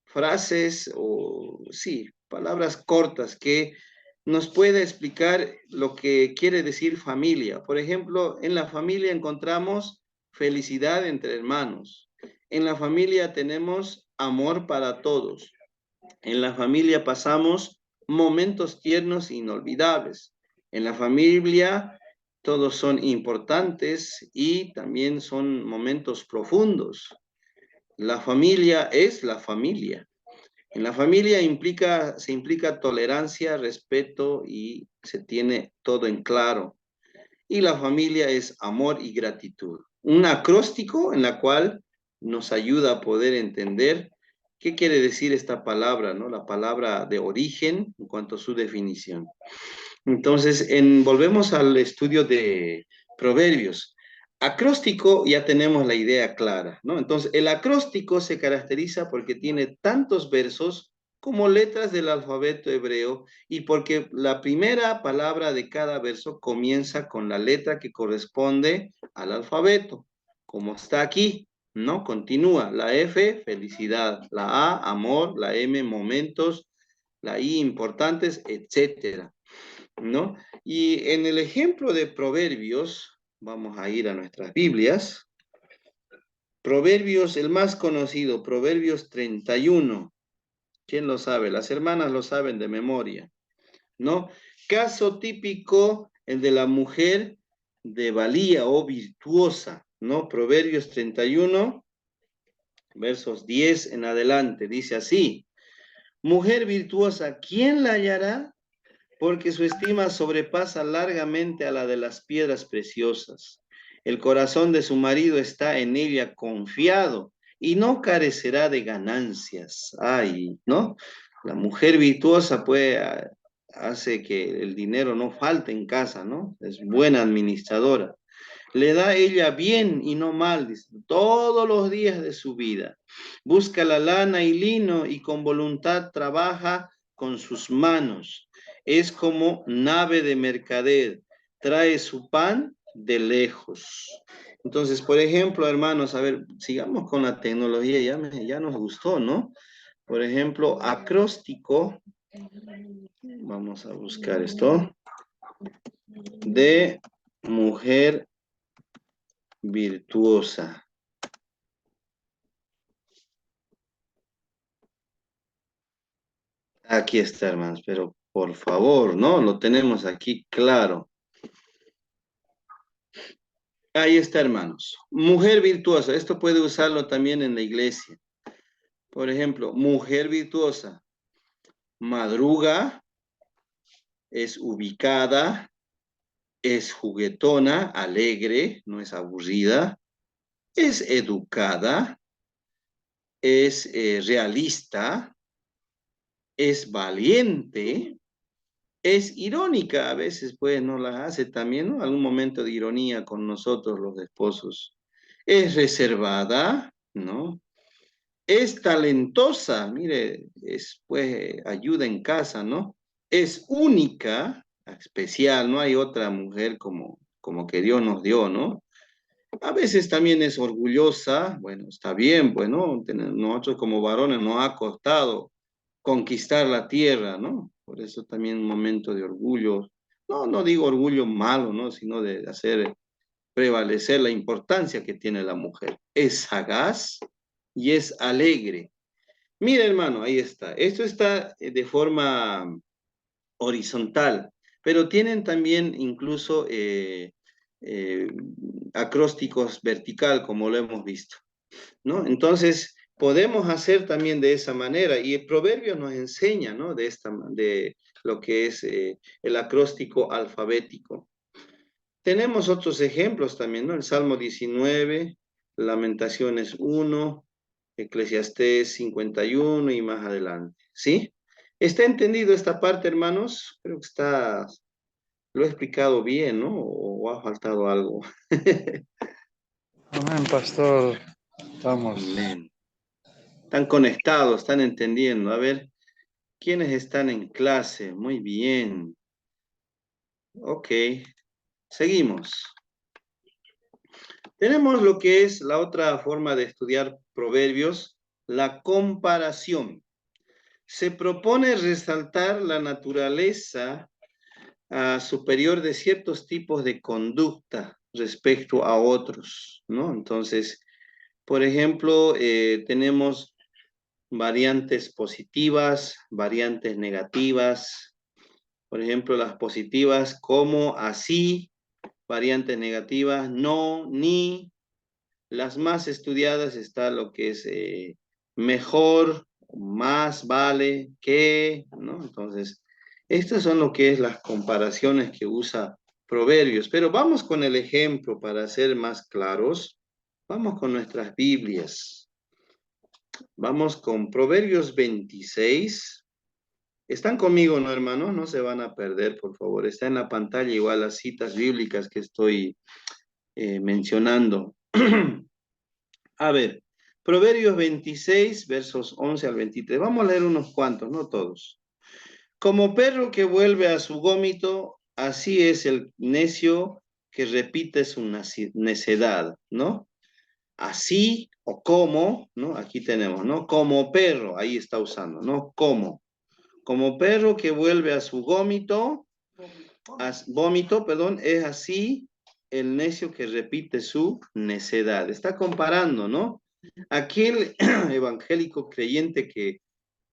frases o, sí, palabras cortas que nos puede explicar lo que quiere decir familia. Por ejemplo, en la familia encontramos felicidad entre hermanos. En la familia tenemos amor para todos. En la familia pasamos momentos tiernos e inolvidables. En la familia todos son importantes y también son momentos profundos. La familia es la familia. En la familia se implica tolerancia, respeto y se tiene todo en claro. Y la familia es amor y gratitud. Un acróstico en la cual nos ayuda a poder entender qué quiere decir esta palabra, ¿no? La palabra de origen en cuanto a su definición. Entonces, volvemos al estudio Proverbios. Acróstico, ya tenemos la idea clara, ¿no? Entonces, el acróstico se caracteriza porque tiene tantos versos como letras del alfabeto hebreo y porque la primera palabra de cada verso comienza con la letra que corresponde al alfabeto, como está aquí, ¿no? Continúa. La F, felicidad. La A, amor. La M, momentos. La I, importantes, etcétera, ¿no? Y en el ejemplo de Proverbios, vamos a ir a nuestras Biblias. Proverbios, el más conocido, Proverbios 31. ¿Quién lo sabe? Las hermanas lo saben de memoria, ¿no? Caso típico, el de la mujer de valía o virtuosa, ¿no? Proverbios 31, versos 10 en adelante, dice así: mujer virtuosa, ¿quién la hallará? Porque su estima sobrepasa largamente a la de las piedras preciosas. El corazón de su marido está en ella confiado y no carecerá de ganancias. Ay, ¿no? La mujer virtuosa hace que el dinero no falte en casa, ¿no? Es buena administradora. Le da ella bien y no mal, dice, todos los días de su vida. Busca la lana y lino y con voluntad trabaja con sus manos. Es como nave de mercader, trae su pan de lejos. Entonces, por ejemplo, hermanos, a ver, sigamos con la tecnología, ya nos gustó, ¿no? Por ejemplo, acróstico, vamos a buscar esto, de mujer virtuosa. Aquí está, hermanos, pero por favor, ¿no? Lo tenemos aquí claro. Ahí está, hermanos. Mujer virtuosa. Esto puede usarlo también en la iglesia. Por ejemplo, mujer virtuosa. Madruga, es ubicada, es juguetona, alegre, no es aburrida, es educada, es realista, es valiente, es irónica, a veces pues no las hace también, ¿no? Algún momento de ironía con nosotros los esposos. Es reservada, ¿no? Es talentosa, mire, es pues ayuda en casa, ¿no? Es única, especial, no hay otra mujer como que Dios nos dio, ¿no? A veces también es orgullosa, bueno, está bien, pues, ¿no? Nosotros como varones nos ha costado conquistar la tierra, ¿no? Por eso también un momento de orgullo, no digo orgullo malo, ¿no? Sino de hacer prevalecer la importancia que tiene la mujer. Es sagaz y es alegre. Mira, hermano, ahí está. Esto está de forma horizontal, pero tienen también incluso eh, acrósticos vertical, como lo hemos visto, ¿no? Entonces, podemos hacer también de esa manera, y el proverbio nos enseña, ¿no? De lo que es el acróstico alfabético. Tenemos otros ejemplos también, ¿no? El Salmo 19, Lamentaciones 1, Eclesiastés 51 y más adelante, ¿sí? ¿Está entendido esta parte, hermanos? Creo que lo he explicado bien, ¿no? ¿O ha faltado algo? Amén, pastor. Estamos. Amén. Están conectados, están entendiendo. A ver, ¿quiénes están en clase? Muy bien. Ok, seguimos. Tenemos lo que es la otra forma de estudiar proverbios, la comparación. Se propone resaltar la naturaleza superior de ciertos tipos de conducta respecto a otros, ¿no? Entonces, por ejemplo, tenemos variantes positivas, variantes negativas. Por ejemplo, las positivas como así, variantes negativas no, ni. Las más estudiadas está lo que es mejor, más vale, que, ¿no? Entonces, estas son lo que es las comparaciones que usa Proverbios. Pero vamos con el ejemplo para ser más claros. Vamos con nuestras Biblias. Vamos con Proverbios 26. Están conmigo, ¿no, hermano? No se van a perder, por favor. Está en la pantalla igual las citas bíblicas que estoy mencionando. A ver, Proverbios 26, versos 11 al 23. Vamos a leer unos cuantos, no todos. Como perro que vuelve a su vómito, así es el necio que repite su necedad, ¿no? Así o como, ¿no? Aquí tenemos, ¿no? Como perro, ahí está usando, ¿no? Como perro que vuelve a su vómito, perdón, es así el necio que repite su necedad. Está comparando, ¿no? Aquel evangélico creyente que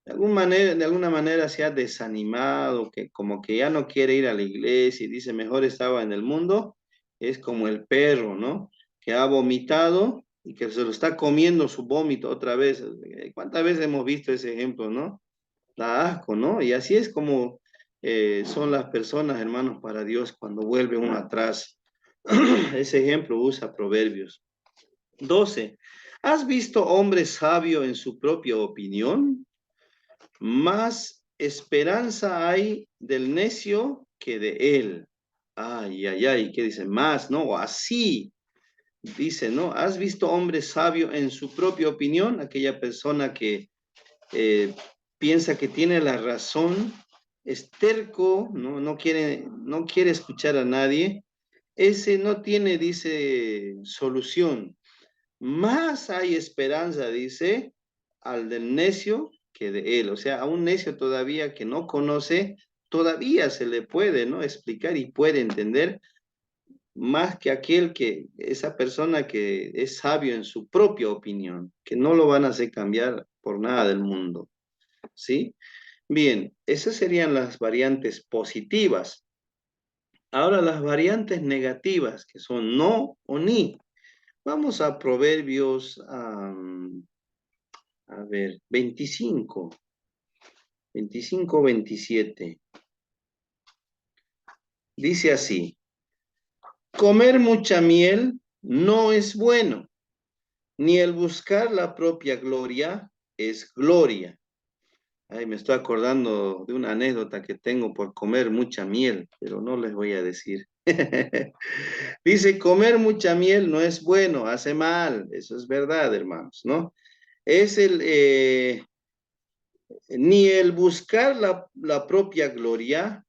de alguna manera se ha desanimado, que como que ya no quiere ir a la iglesia y dice mejor estaba en el mundo, es como el perro, ¿no? Que ha vomitado y que se lo está comiendo su vómito otra vez. ¿Cuántas veces hemos visto ese ejemplo, no? Da asco, ¿no? Y así es como son las personas, hermanos, para Dios cuando vuelve uno atrás. Ese ejemplo usa Proverbios. 12. ¿Has visto hombre sabio en su propia opinión? Más esperanza hay del necio que de él. Ay, ay, ay, ¿qué dice? Más, ¿no? Así dice, ¿no? ¿Has visto hombre sabio en su propia opinión? Aquella persona que eh, piensa que tiene la razón, es terco, ¿no? No quiere escuchar a nadie. Ese no tiene, dice, solución. Más hay esperanza, dice, al del necio que de él. O sea, a un necio todavía que no conoce, todavía se le puede, ¿no? Explicar y puede entender más que esa persona que es sabio en su propia opinión, que no lo van a hacer cambiar por nada del mundo, ¿sí? Bien, esas serían las variantes positivas. Ahora las variantes negativas, que son no o ni. Vamos a Proverbios, a ver, 27. Dice así, comer mucha miel no es bueno, ni el buscar la propia gloria es gloria. Ay, me estoy acordando de una anécdota que tengo por comer mucha miel, pero no les voy a decir. Dice, comer mucha miel no es bueno, hace mal. Eso es verdad, hermanos, ¿no? Es ni el buscar la propia gloria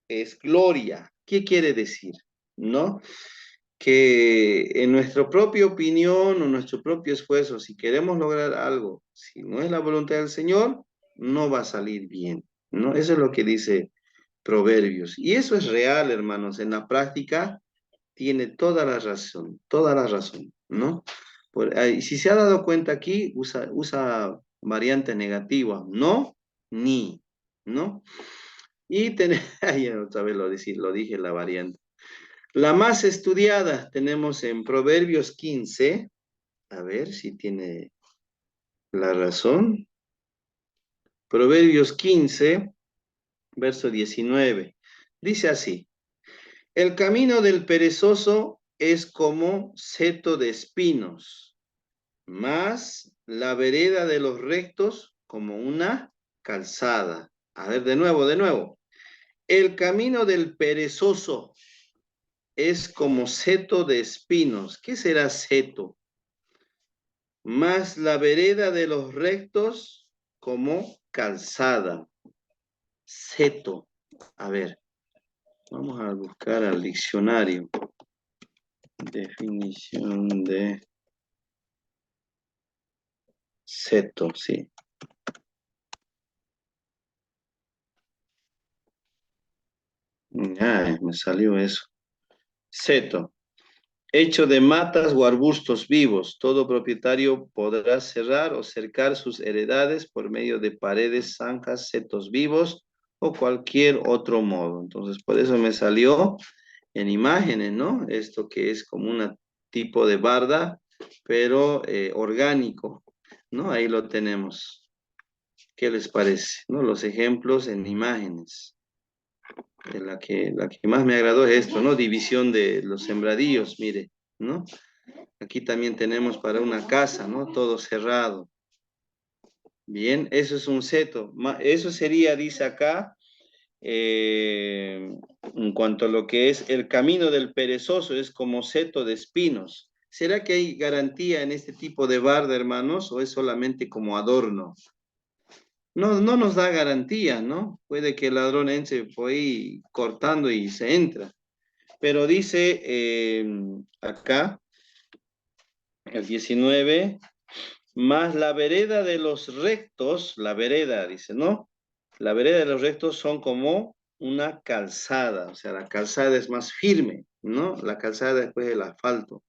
es gloria. ¿Qué quiere decir? ¿No? Que en nuestra propia opinión o nuestro propio esfuerzo, si queremos lograr algo, si no es la voluntad del Señor, no va a salir bien, ¿no? Eso es lo que dice Proverbios. Y eso es real, hermanos. En la práctica tiene toda la razón, ¿no? Si se ha dado cuenta aquí, usa variante negativa, no, ni, ¿no? Y ahí otra vez lo dije la variante. La más estudiada tenemos en Proverbios 15. A ver si tiene la razón. Proverbios 15, verso 19. Dice así, el camino del perezoso es como seto de espinos, mas la vereda de los rectos como una calzada. A ver, de nuevo. El camino del perezoso es como seto de espinos. ¿Qué será seto? Más la vereda de los rectos como calzada. Seto. A ver, vamos a buscar al diccionario. Definición de seto, sí. Ay, me salió eso. Seto. Hecho de matas o arbustos vivos, todo propietario podrá cerrar o cercar sus heredades por medio de paredes, zanjas, setos vivos o cualquier otro modo. Entonces, por eso me salió en imágenes, ¿no? Esto que es como un tipo de barda, pero orgánico, ¿no? Ahí lo tenemos. ¿Qué les parece? ¿No? Los ejemplos en imágenes. La que más me agradó es esto, ¿no? División de los sembradíos, mire, ¿no? Aquí también tenemos para una casa, ¿no? Todo cerrado. Bien, eso es un seto. Eso sería, dice acá, en cuanto a lo que es el camino del perezoso, es como seto de espinos. ¿Será que hay garantía en este tipo de barda, hermanos, o es solamente como adorno? No, no nos da garantía, ¿no? Puede que el ladrón entre por ahí cortando y se entra. Pero dice acá, el 19, más la vereda de los rectos, la vereda, dice, ¿no? La vereda de los rectos son como una calzada, o sea, la calzada es más firme, ¿no? La calzada después del asfalto.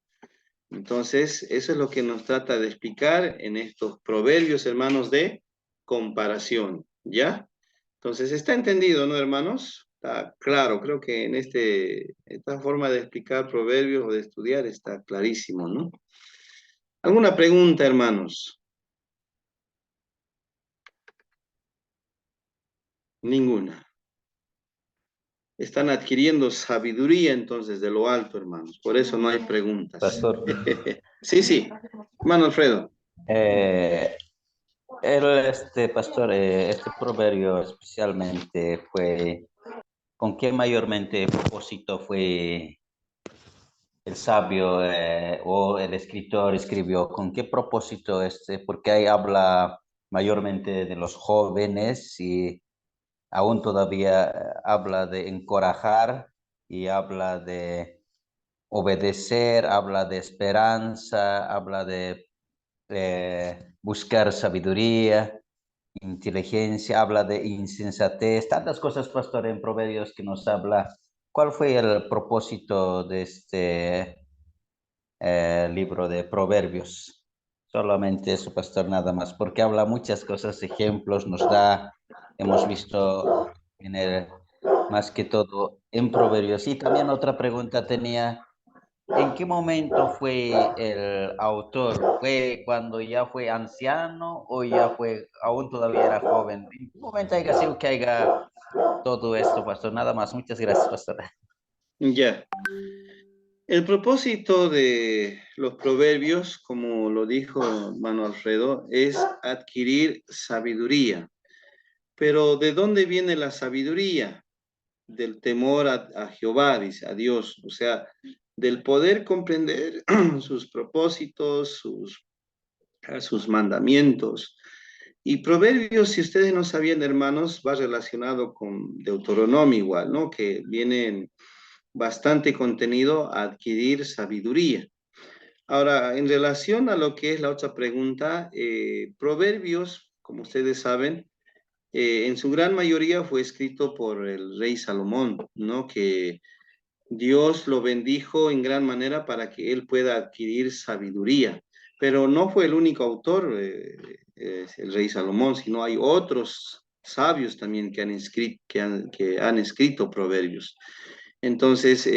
Entonces, eso es lo que nos trata de explicar en estos proverbios, hermanos, de comparación, ¿ya? Entonces, está entendido, ¿no, hermanos? Está claro, creo que en esta forma de explicar proverbios o de estudiar está clarísimo, ¿no? ¿Alguna pregunta, hermanos? Ninguna. Están adquiriendo sabiduría entonces de lo alto, hermanos. Por eso no hay preguntas. Pastor. Sí, sí. Hermano Alfredo. Eh, pastor, este proverbio especialmente fue, ¿con qué mayormente propósito fue el sabio o el escritor escribió? ¿Con qué propósito Porque ahí habla mayormente de los jóvenes y aún todavía habla de encorajar y habla de obedecer, habla de esperanza, habla de buscar sabiduría, inteligencia, habla de insensatez, tantas cosas, pastor, en Proverbios que nos habla. ¿Cuál fue el propósito de este libro de Proverbios? Solamente eso, pastor, nada más, porque habla muchas cosas, ejemplos, nos da, hemos visto en el, más que todo en Proverbios. Y también otra pregunta tenía. ¿En qué momento fue el autor? ¿Fue cuando ya fue anciano o ya fue, aún todavía era joven? ¿En qué momento haya sido que haya todo esto, pastor? Nada más. Muchas gracias, pastor. Ya. El propósito de los proverbios, como lo dijo hermano Alfredo, es adquirir sabiduría. Pero ¿de dónde viene la sabiduría? Del temor a Jehová, dice, a Dios. O sea, del poder comprender sus propósitos, sus mandamientos. Y Proverbios, si ustedes no sabían, hermanos, va relacionado con Deuteronomio igual, ¿no? Que vienen bastante contenido a adquirir sabiduría. Ahora, en relación a lo que es la otra pregunta, Proverbios, como ustedes saben, en su gran mayoría fue escrito por el rey Salomón, ¿no? Que Dios lo bendijo en gran manera para que él pueda adquirir sabiduría. Pero no fue el único autor, el rey Salomón, sino hay otros sabios también que han escrito proverbios. Entonces,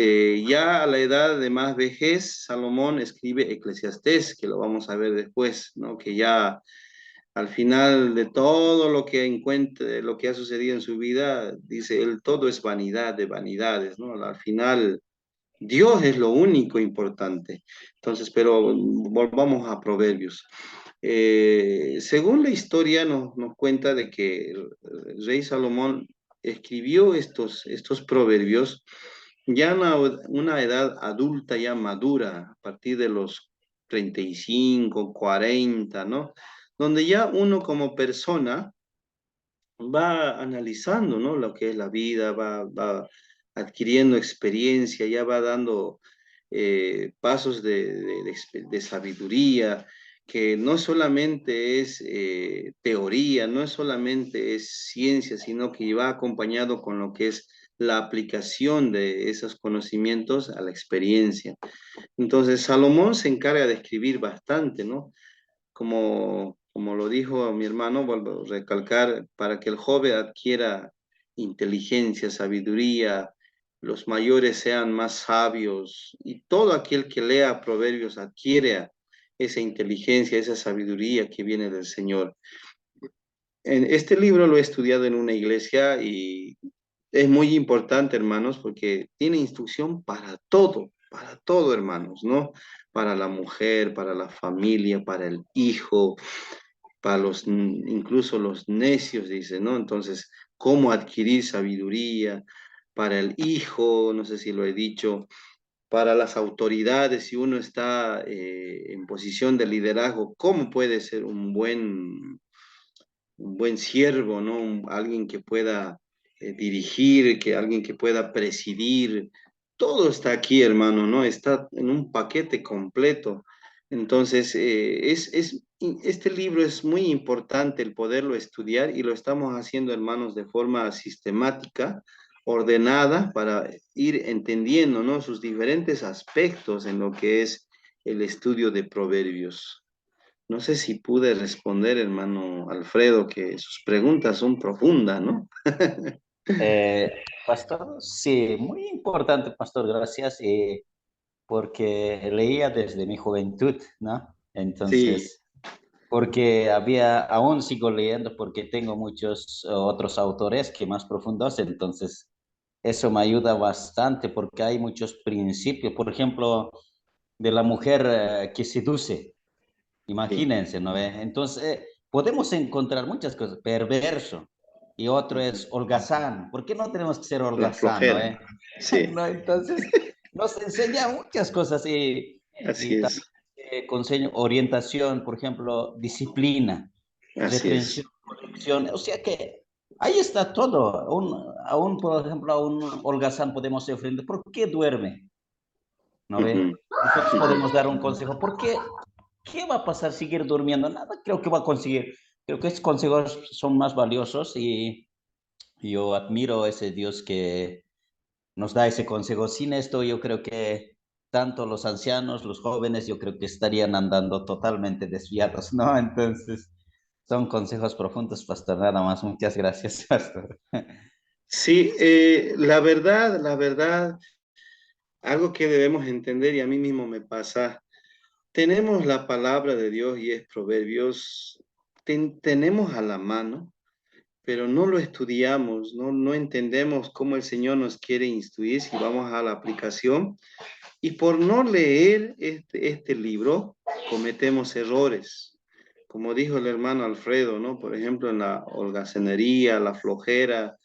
ya a la edad de más vejez, Salomón escribe Eclesiastés, que lo vamos a ver después, ¿no? Que ya al final de todo lo que encuentre, lo que ha sucedido en su vida, dice él, todo es vanidad de vanidades, ¿no? Al final, Dios es lo único importante. Entonces, pero volvamos a Proverbios. Según la historia nos cuenta de que el rey Salomón escribió estos proverbios ya en una edad adulta, ya madura, a partir de los 35, 40, ¿no? Donde ya uno como persona va analizando, ¿no? Lo que es la vida, va adquiriendo experiencia, ya va dando pasos de sabiduría, que no solamente es teoría, no es solamente es ciencia, sino que va acompañado con lo que es la aplicación de esos conocimientos a la experiencia. Entonces, Salomón se encarga de escribir bastante, ¿no? Como lo dijo mi hermano, vuelvo a recalcar, para que el joven adquiera inteligencia, sabiduría, los mayores sean más sabios y todo aquel que lea proverbios adquiere esa inteligencia, esa sabiduría que viene del Señor. En este libro lo he estudiado en una iglesia y es muy importante, hermanos, porque tiene instrucción para todo, hermanos, ¿no? Para la mujer, para la familia, para el hijo, para incluso los necios, dice, ¿no? Entonces, ¿cómo adquirir sabiduría para el hijo? No sé si lo he dicho, para las autoridades, si uno está en posición de liderazgo, ¿cómo puede ser un buen siervo, ¿no? Alguien que pueda dirigir, alguien que pueda presidir? Todo está aquí, hermano, ¿no? Está en un paquete completo. Entonces, este libro es muy importante el poderlo estudiar y lo estamos haciendo, hermanos, de forma sistemática, ordenada, para ir entendiendo, ¿no? Sus diferentes aspectos en lo que es el estudio de Proverbios. No sé si pude responder, hermano Alfredo, que sus preguntas son profundas, ¿no? Eh, Pastor, sí, muy importante, Pastor, gracias, porque leía desde mi juventud, ¿no? Sí, Entonces, porque aún sigo leyendo porque tengo muchos otros autores que más profundos, entonces eso me ayuda bastante porque hay muchos principios, por ejemplo, de la mujer que seduce, sí. imagínense, ¿no ve? Entonces, podemos encontrar muchas cosas, perverso, y otro Ujú. es holgazán. ¿Por qué no tenemos que ser La holgazán, no flojera. ve? Sí, No, entonces, nos enseña muchas cosas así y es, también consejo orientación, por ejemplo, disciplina, así es. reprensión, corrección, o sea que ahí está todo. Aún, por ejemplo, a un holgazán podemos ofrecer, ¿por qué duerme? ¿No Ujú, ve? Nosotros ujú. podemos dar un consejo. ¿Por qué? ¿Qué va a pasar seguir durmiendo? Nada, creo que va a conseguir. Creo que esos consejos son más valiosos y yo admiro a ese Dios que nos da ese consejo. Sin esto, yo creo que tanto los ancianos, los jóvenes, yo creo que estarían andando totalmente desviados, ¿no? Entonces, son consejos profundos, pastor. Nada más. Muchas gracias, pastor. Sí, la verdad, algo que debemos entender y a mí mismo me pasa, tenemos la palabra de Dios y es Proverbios, tenemos a la mano, pero no lo estudiamos, no entendemos cómo el Señor nos quiere instruir si vamos a la aplicación. Y por no leer este libro, cometemos errores. Como dijo el hermano Alfredo, ¿no? Por ejemplo, en la holgazanería, la flojera.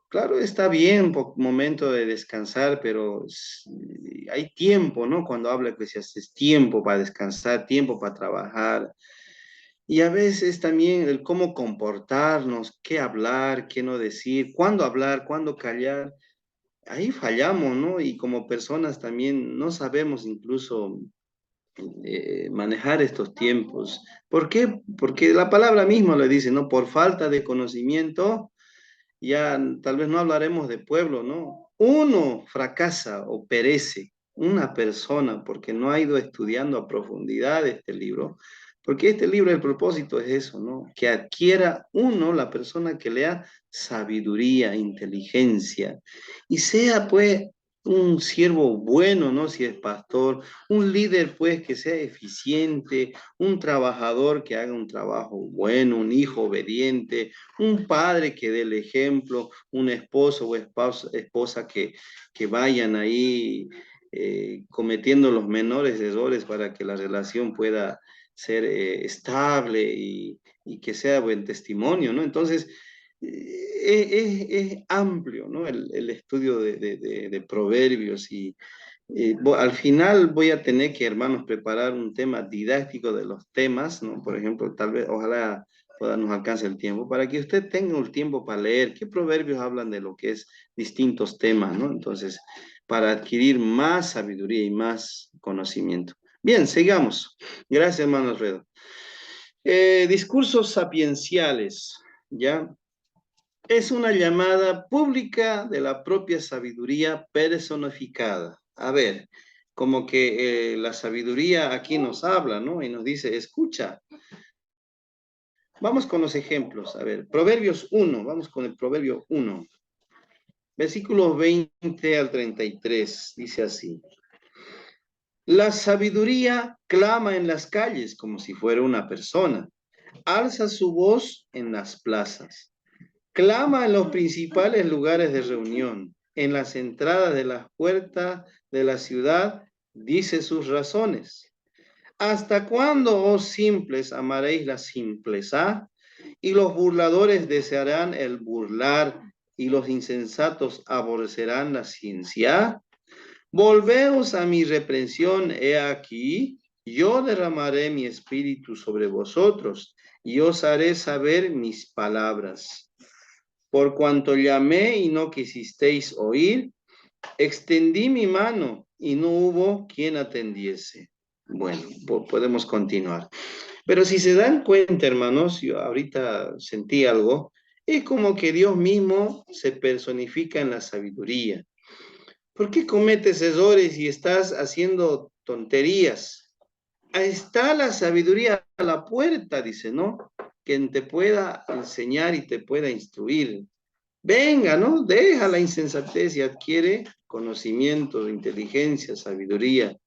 Claro, está bien por momento de descansar, pero hay tiempo, ¿no? Cuando habla Eclesiastes, tiempo para descansar, tiempo para trabajar. Y a veces también el cómo comportarnos, qué hablar, qué no decir, cuándo hablar, cuándo callar. Ahí fallamos, ¿no? Y como personas también no sabemos incluso manejar estos tiempos. ¿Por qué? Porque la palabra misma le dice, ¿no? Por falta de conocimiento, ya tal vez no hablaremos de pueblo, ¿no? Uno fracasa o perece, una persona, porque no ha ido estudiando a profundidad este libro, porque este libro, el propósito es eso, ¿no? Que adquiera uno, la persona que lea sabiduría, inteligencia, y sea pues un siervo bueno, ¿no? Si es pastor, un líder pues que sea eficiente, un trabajador que haga un trabajo bueno, un hijo obediente, un padre que dé el ejemplo, un esposo o esposa que vayan ahí cometiendo los menores errores para que la relación pueda ser estable y que sea buen testimonio, ¿no? Entonces, es amplio, ¿no? El estudio de proverbios y al final voy a tener que, hermanos, preparar un tema didáctico de los temas, ¿no? Por ejemplo, tal vez, ojalá nos alcance el tiempo, para que usted tenga el tiempo para leer qué proverbios hablan de lo que es distintos temas, ¿no? Entonces, para adquirir más sabiduría y más conocimiento. Bien, sigamos. Gracias, hermano Alfredo. Discursos sapienciales, ¿ya? Es una llamada pública de la propia sabiduría personificada. A ver, como que la sabiduría aquí nos habla, ¿no? Y nos dice, escucha. Vamos con los ejemplos. A ver, Proverbios 1, vamos con el Proverbio 1, versículos 20 al 33, dice así. La sabiduría clama en las calles como si fuera una persona. Alza su voz en las plazas. Clama en los principales lugares de reunión, en las entradas de las puertas de la ciudad, dice sus razones. ¿Hasta cuándo, oh simples, amaréis la simpleza? Y los burladores desearán el burlar, y los insensatos aborrecerán la ciencia. Volveos a mi reprensión, he aquí, yo derramaré mi espíritu sobre vosotros, y os haré saber mis palabras. Por cuanto llamé y no quisisteis oír, extendí mi mano y no hubo quien atendiese. Bueno, podemos continuar. Pero si se dan cuenta, hermanos, yo ahorita sentí algo, es como que Dios mismo se personifica en la sabiduría. ¿Por qué cometes errores y estás haciendo tonterías? Ahí está la sabiduría a la puerta, dice, ¿no? Quien te pueda enseñar y te pueda instruir. Venga, ¿no? Deja la insensatez y adquiere conocimiento, inteligencia, sabiduría.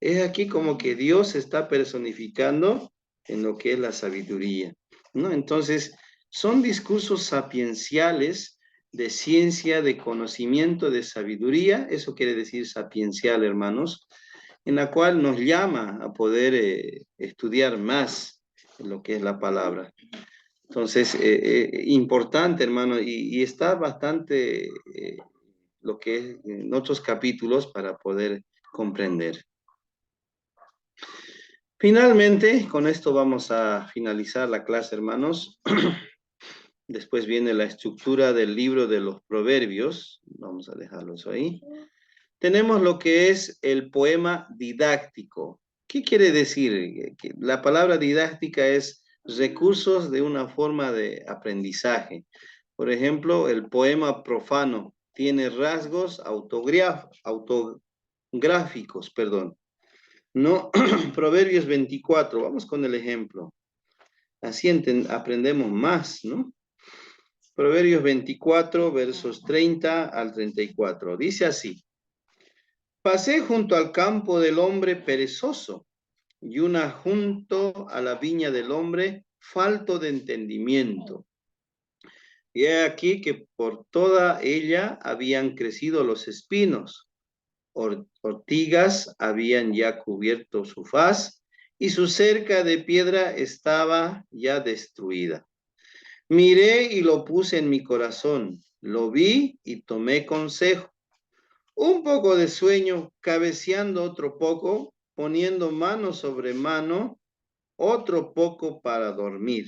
Es aquí como que Dios se está personificando en lo que es la sabiduría, ¿no? Entonces, son discursos sapienciales de ciencia, de conocimiento, de sabiduría, eso quiere decir sapiencial, hermanos, en la cual nos llama a poder estudiar más lo que es la palabra. Entonces, importante, hermano, y está bastante lo que es en otros capítulos para poder comprender. Finalmente, con esto vamos a finalizar la clase, hermanos. Después viene la estructura del libro de los Proverbios. Vamos a dejarlos ahí. Tenemos lo que es el poema didáctico. ¿Qué quiere decir? Que la palabra didáctica es recursos de una forma de aprendizaje. Por ejemplo, el poema profano tiene rasgos autográficos, perdón. No, Proverbios 24, vamos con el ejemplo. Así aprendemos más, ¿no? Proverbios 24, versos 30 al 34. Dice así: pasé junto al campo del hombre perezoso y una junto a la viña del hombre falto de entendimiento. Y he aquí que por toda ella habían crecido los espinos, ortigas habían ya cubierto su faz, y su cerca de piedra estaba ya destruida. Miré y lo puse en mi corazón, lo vi y tomé consejo. Un poco de sueño, cabeceando otro poco, poniendo mano sobre mano, otro poco para dormir.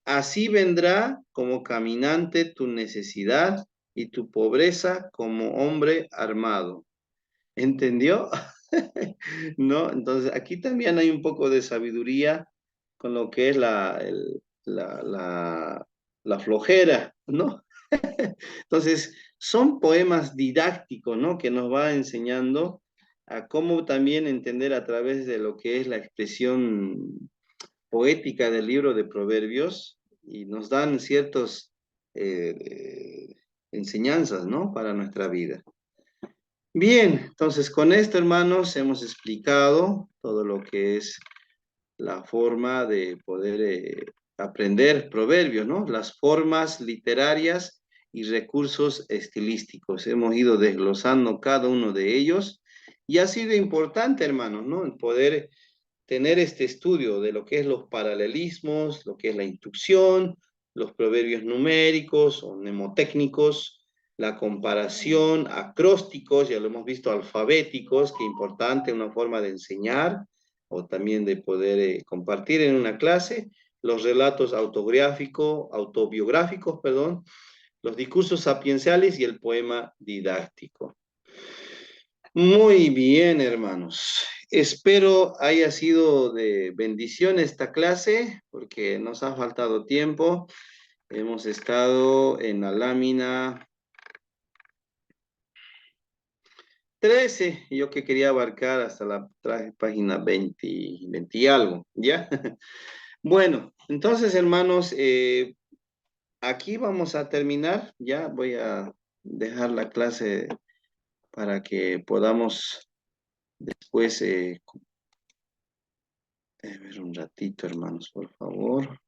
Así vendrá como caminante tu necesidad y tu pobreza como hombre armado. ¿Entendió? ¿No? Entonces, aquí también hay un poco de sabiduría con lo que es la flojera, ¿no? Entonces, son poemas didácticos, ¿no? Que nos va enseñando a cómo también entender a través de lo que es la expresión poética del libro de Proverbios y nos dan ciertas enseñanzas, ¿no? Para nuestra vida. Bien, entonces con esto, hermanos, hemos explicado todo lo que es la forma de poder aprender proverbios, ¿no? Las formas literarias y recursos estilísticos. Hemos ido desglosando cada uno de ellos y ha sido importante, hermanos, ¿no? El poder tener este estudio de lo que es los paralelismos, lo que es la inducción, los proverbios numéricos o mnemotécnicos, la comparación, acrósticos, ya lo hemos visto, alfabéticos, que es importante, una forma de enseñar o también de poder compartir en una clase, los relatos autobiográficos, perdón, los discursos sapienciales y el poema didáctico. Muy bien, hermanos. Espero haya sido de bendición esta clase, porque nos ha faltado tiempo. Hemos estado en la lámina 13, yo que quería abarcar hasta la página 20, 20 y algo, ¿ya? Bueno, entonces, hermanos, aquí vamos a terminar. Ya voy a dejar la clase para que podamos después a ver un ratito, hermanos, por favor.